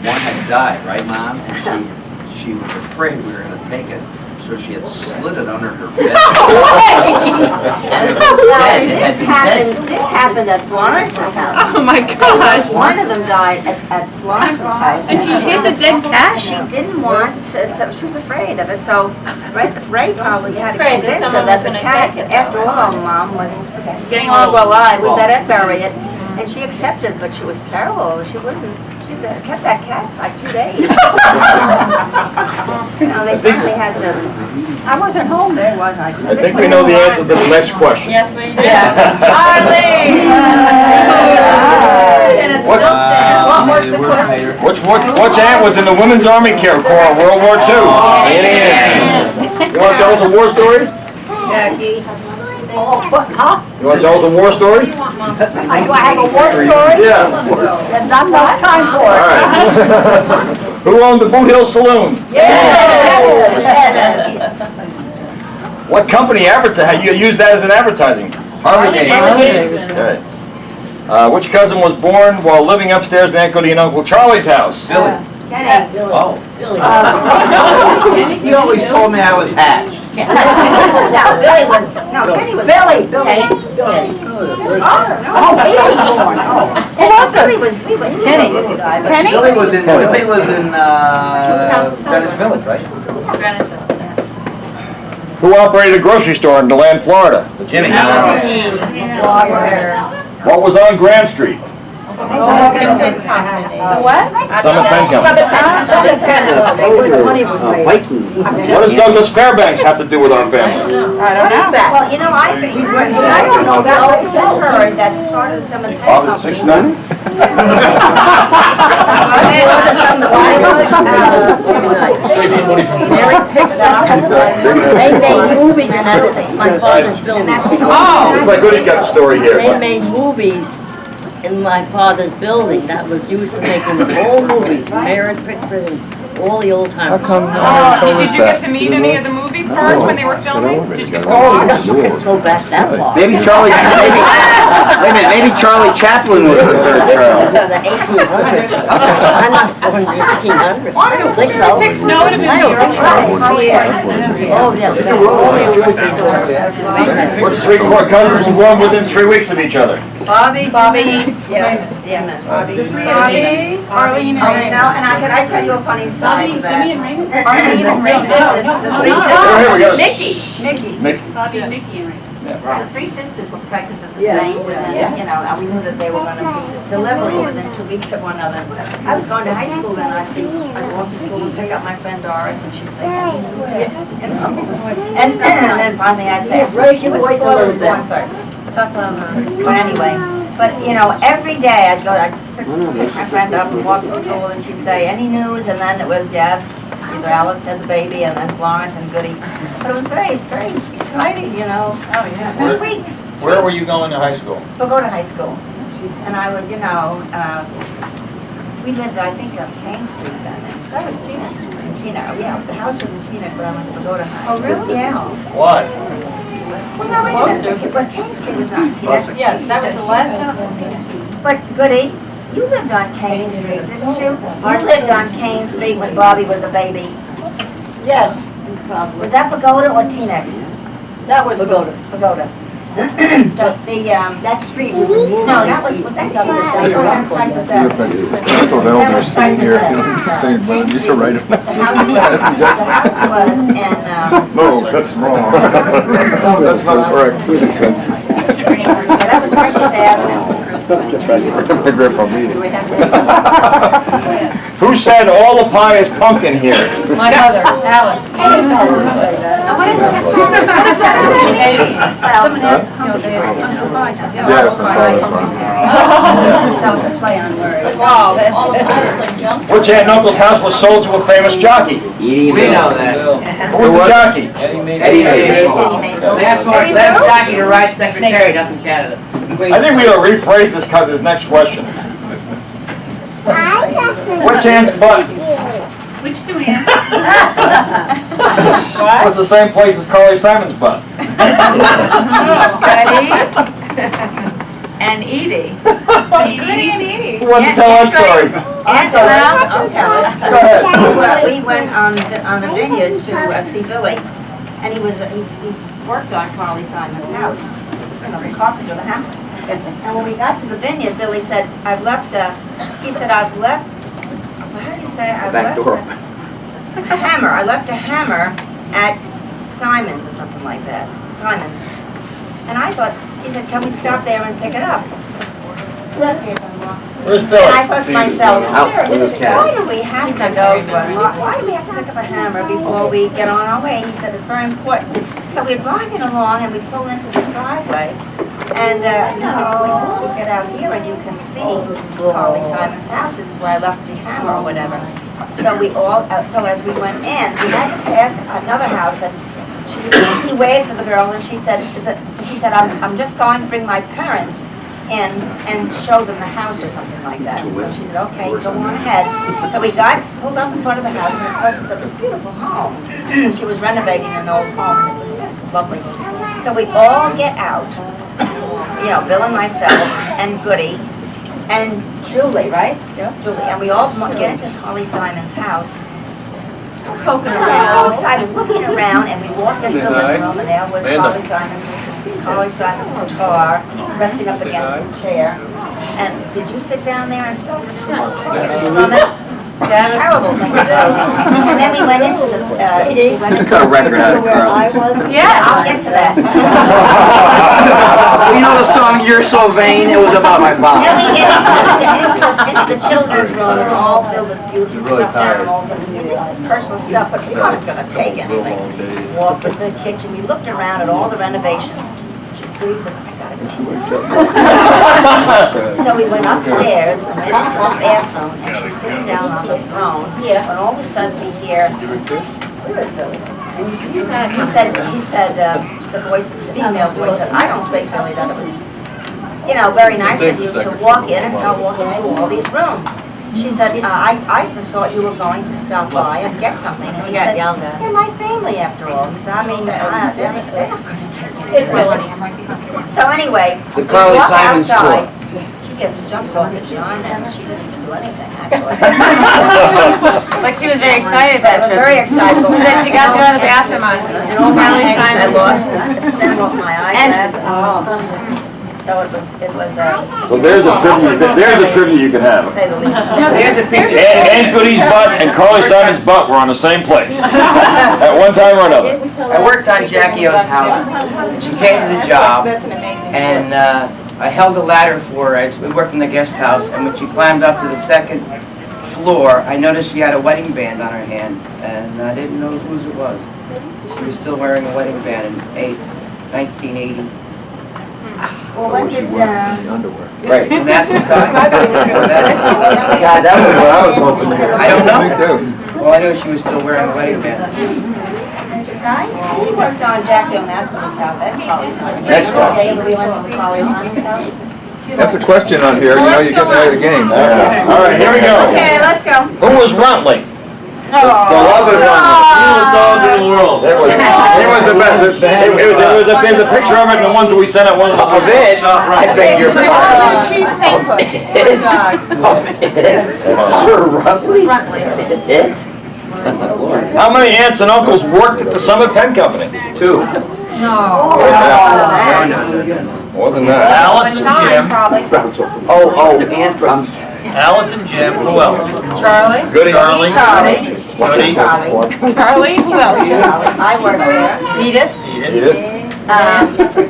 one had died, right, Mom? And she was afraid we were going to take it, so she had slid it under her bed. This happened at Florence's house. Oh my gosh. One of them died at Florence's house. And she hid the dead cat? She didn't want to, she was afraid of it, so Ray probably had to Afraid that convince her someone that was the gonna cat, take it. after all, Mom was Getting long old. alive, we let it bury it, and she accepted, but she was terrible. She wouldn't, she said, kept that cat like 2 days. You know, they finally had to, I wasn't home then, was I? I think we know the answer to this next question. Yes, we do. Arlene! And it still stands. What was the question? Which aunt was in the Women's Army Corps in World War II? You want to tell us a war story? Jackie. Oh, huh? You want to tell us a war story? Do I have a war story? Yeah. There's not enough time for All it. right. Who owned the Boot Hill Saloon? Yes! What company you used that as an advertising? Harley-Davidson. Okay. Which cousin was born while living upstairs in Uncle and Uncle Charlie's house? Billy. Kenny. Oh. You always told me I was hatched. Kenny was Billy. Kenny didn't die. Kenny? Billy was in Greenwich Village, right? Who operated a grocery store in DeLand, Florida? Jimmy. What was on Grand Street? What? Summit Pen Company. What does Douglas Fairbanks have to do with our family? I don't know. Well, you know, I think, I don't know, but I always heard that part of some of the Father of 69? Save some money from They made movies in my father's building. Looks like Goody's got the story here. They made movies in my father's building that was used for making old movies, Mayor and Pickford and all the old timers. Did you get to meet any of the movie stars when they were filming? Did you get to go watch? Go back that far. Maybe Charlie Chaplin was the third child. The 1800s. I'm not born in the 1800s. I don't think so. No, it would have been the early Oh, yeah. Which three cousins were born within 3 weeks of each other? Bobby, Arlene, and can I tell you a funny side of that? Arlene and Ray sisters, the three sisters, Mickey. Bobby, Mickey, and Ray. The three sisters were pregnant at the same, you know, and we knew that they were going to be delivering within 2 weeks of one another. I was going to high school then, I'd go up to school and pick up my friend Doris, and she'd say, you know, and then finally I'd say, break your voice a little bit first. But anyway, but you know, every day I'd pick my friend up and walk to school, and she'd say, any news? And then it was, yes, either Alice had the baby, and then Florence and Goody. But it was very, very exciting, you know. Oh yeah. 3 weeks. Where were you going to high school? We'll go to high school. And I would, you know, we lived, I think, on King Street then. And that was Teaneck. In Teaneck, yeah, the house was in Teaneck, but I went to go to high. Oh, really? Yeah. Why? Well, no, wait a minute. But King Street was not Teaneck. Yes, that was the last house in Teaneck. But Goody, you lived on King Street, didn't you? You lived on King Street when Bobby was a baby. Yes. Was that Pagoda or Teaneck? That was Pagoda. Pagoda. That street was no, that was that side was that. That's what elders say here, saying, well, just so right. The house was in. No, that's wrong. That's not correct. That was Circus Avenue. Let's get back to my grandpa meeting. Who said all the pie is pumpkin here? My mother, Alice. Someone else. Yeah, that's my father's one. That was a play on words. Wow, that's Which aunt and uncle's house was sold to a famous jockey? We know that. Who was the jockey? Eddie last jockey to ride Secretariat up in Canada. I think we ought to rephrase this next question. Which aunt's butt Which two hands? was the same place as Carly Simon's butt? Betty and Edie. Goody and Edie. Who wants to tell that story? I'll tell it. Go ahead. Well, we went on the vineyard to see Billy, and he worked on Carly Simon's house, you know, the carpenter of the house. And when we got to the vineyard, Billy said, I've left, well, how do you say, I've Back left door. a hammer. I left a hammer at Simon's or something like that, Simon's. And I thought, he said, can we stop there and pick it up? Where's Billy? And I thought to myself, Out with his cat. why do we have to go to why do we have to pick up a hammer before we get on our way? He said it's very important. So we're driving along and we pull into this driveway. And he said, well, we get out here and you can see Carly Simon's house. This is where I left the hammer or whatever. So so as we went in, we had to pass another house, and he waved to the girl, and he said, I'm just going to bring my parents in and show them the house or something like that. So she said, okay, go on ahead. So we pulled up in front of the house, and of course it was a beautiful home. And she was renovating an old home, and it was just lovely. So we all get out, you know, Bill and myself, and Goody, and Julie, right? Yeah. Julie, and we all get into Carly Simon's house. Poking around, so excited, looking around, and we walked into the living room, and there was Carly Simon's guitar resting up against the chair. And did you sit down there and start to smoke from it? Yeah, terrible thing to do. And then we went into the, Cut a record out of Carl. yeah, I'll get to that. You know the song "You're So Vain"? It was about my father. Then we get into the children's room, and all filled with beautiful stuffed animals, and this is personal stuff, but we weren't going to take anything. Walked into the kitchen, we looked around at all the renovations. Julie said, I gotta go. So we went upstairs, and went into the bathroom, and she was sitting down on the throne, and all of a sudden we hear, where is Billy? He said, the voice, the female voice said, I don't think, Billy, that it was, you know, very nice of you to walk in and start walking through all these rooms. She said, I just thought you were going to stop by and get something. And he said, they're my family after all. He said, I mean, they're not going to take anything. So anyway, we walk outside. She jumps on the John, and she didn't even do anything, actually. But she was very excited that trip. Very excited. She said she got to go to the bathroom on Carly I Simon's. lost the stem off my eyeglass. So it was So there's a trivia you can have. to say the least. There's a piece of Aunt Goody's butt and Carly Simon's butt were on the same place at one time or another. I worked on Jackie O's house. She came to the job, That's an amazing and I held a ladder for her. We worked in the guest house, and when she climbed up to the second floor, I noticed she had a wedding band on her hand, and I didn't know whose it was. She was still wearing a wedding band in 1980. Well, when did, Right, and that's the time. God, that was what I was hoping to hear. I don't know. Well, I know she was still wearing a wedding band. he worked on Jackie Onasco's house at Carly Simon's. Next call. We went to Carly Simon's house. That's a question on here, you know, you get out of the game. All right, here we go. Okay, let's go. Who was Runtley? The love of He was dog in the world. It was the best. There's a picture of it in the ones that we sent out. One of it, I beg your pardon. Chief Saintfoot. Sir Runtley? It? How many aunts and uncles worked at the Summit Pen Company? 2. More than that. Alice and Jim. Oh, Anthem. Alice and Jim. Who else? Charlie. Goody. Charlie. Goody. Charlie, who else? I worked there. Edith.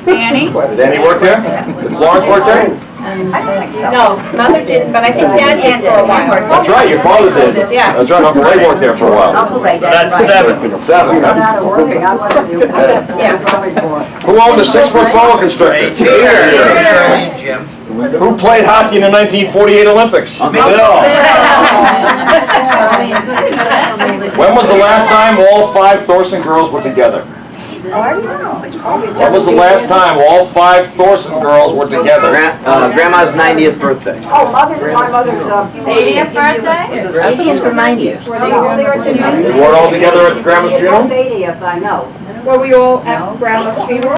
Annie. Did Annie work there? Did Florence work there? I don't think so. No, Mother didn't, but I think Dad did for a while. That's right, your father did. Yeah. That's right, Uncle Ray worked there for a while. Uncle Ray did. That's right. 7. 7. Yeah. Who owned the 6-foot fall constrictor? Charlie and Jim. Who played hockey in the 1948 Olympics? Bill. When was the last time all 5 Thorsen girls were together? When was the last time all 5 Thorsen girls were together? Grandma's 90th birthday. Oh, my mother's 80th birthday? I think it's the 90th. They were all together at Grandma's funeral? 80th, I know. Were we all at Grandma's funeral?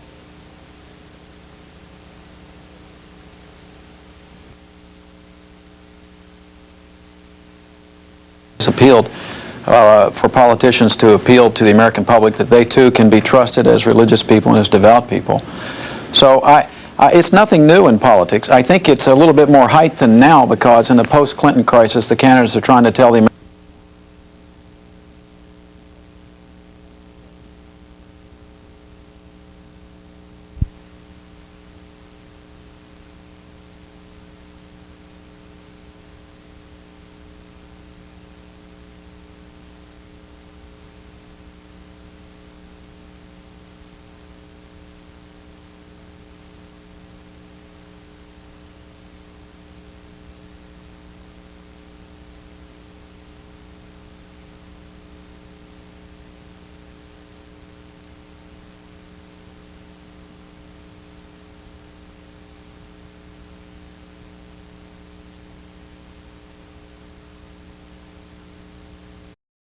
It's appealed for politicians to appeal to the American public that they too can be trusted as religious people and as devout people. So it's nothing new in politics. I think it's a little bit more heightened now because in the post-Clinton crisis, the candidates are trying to tell the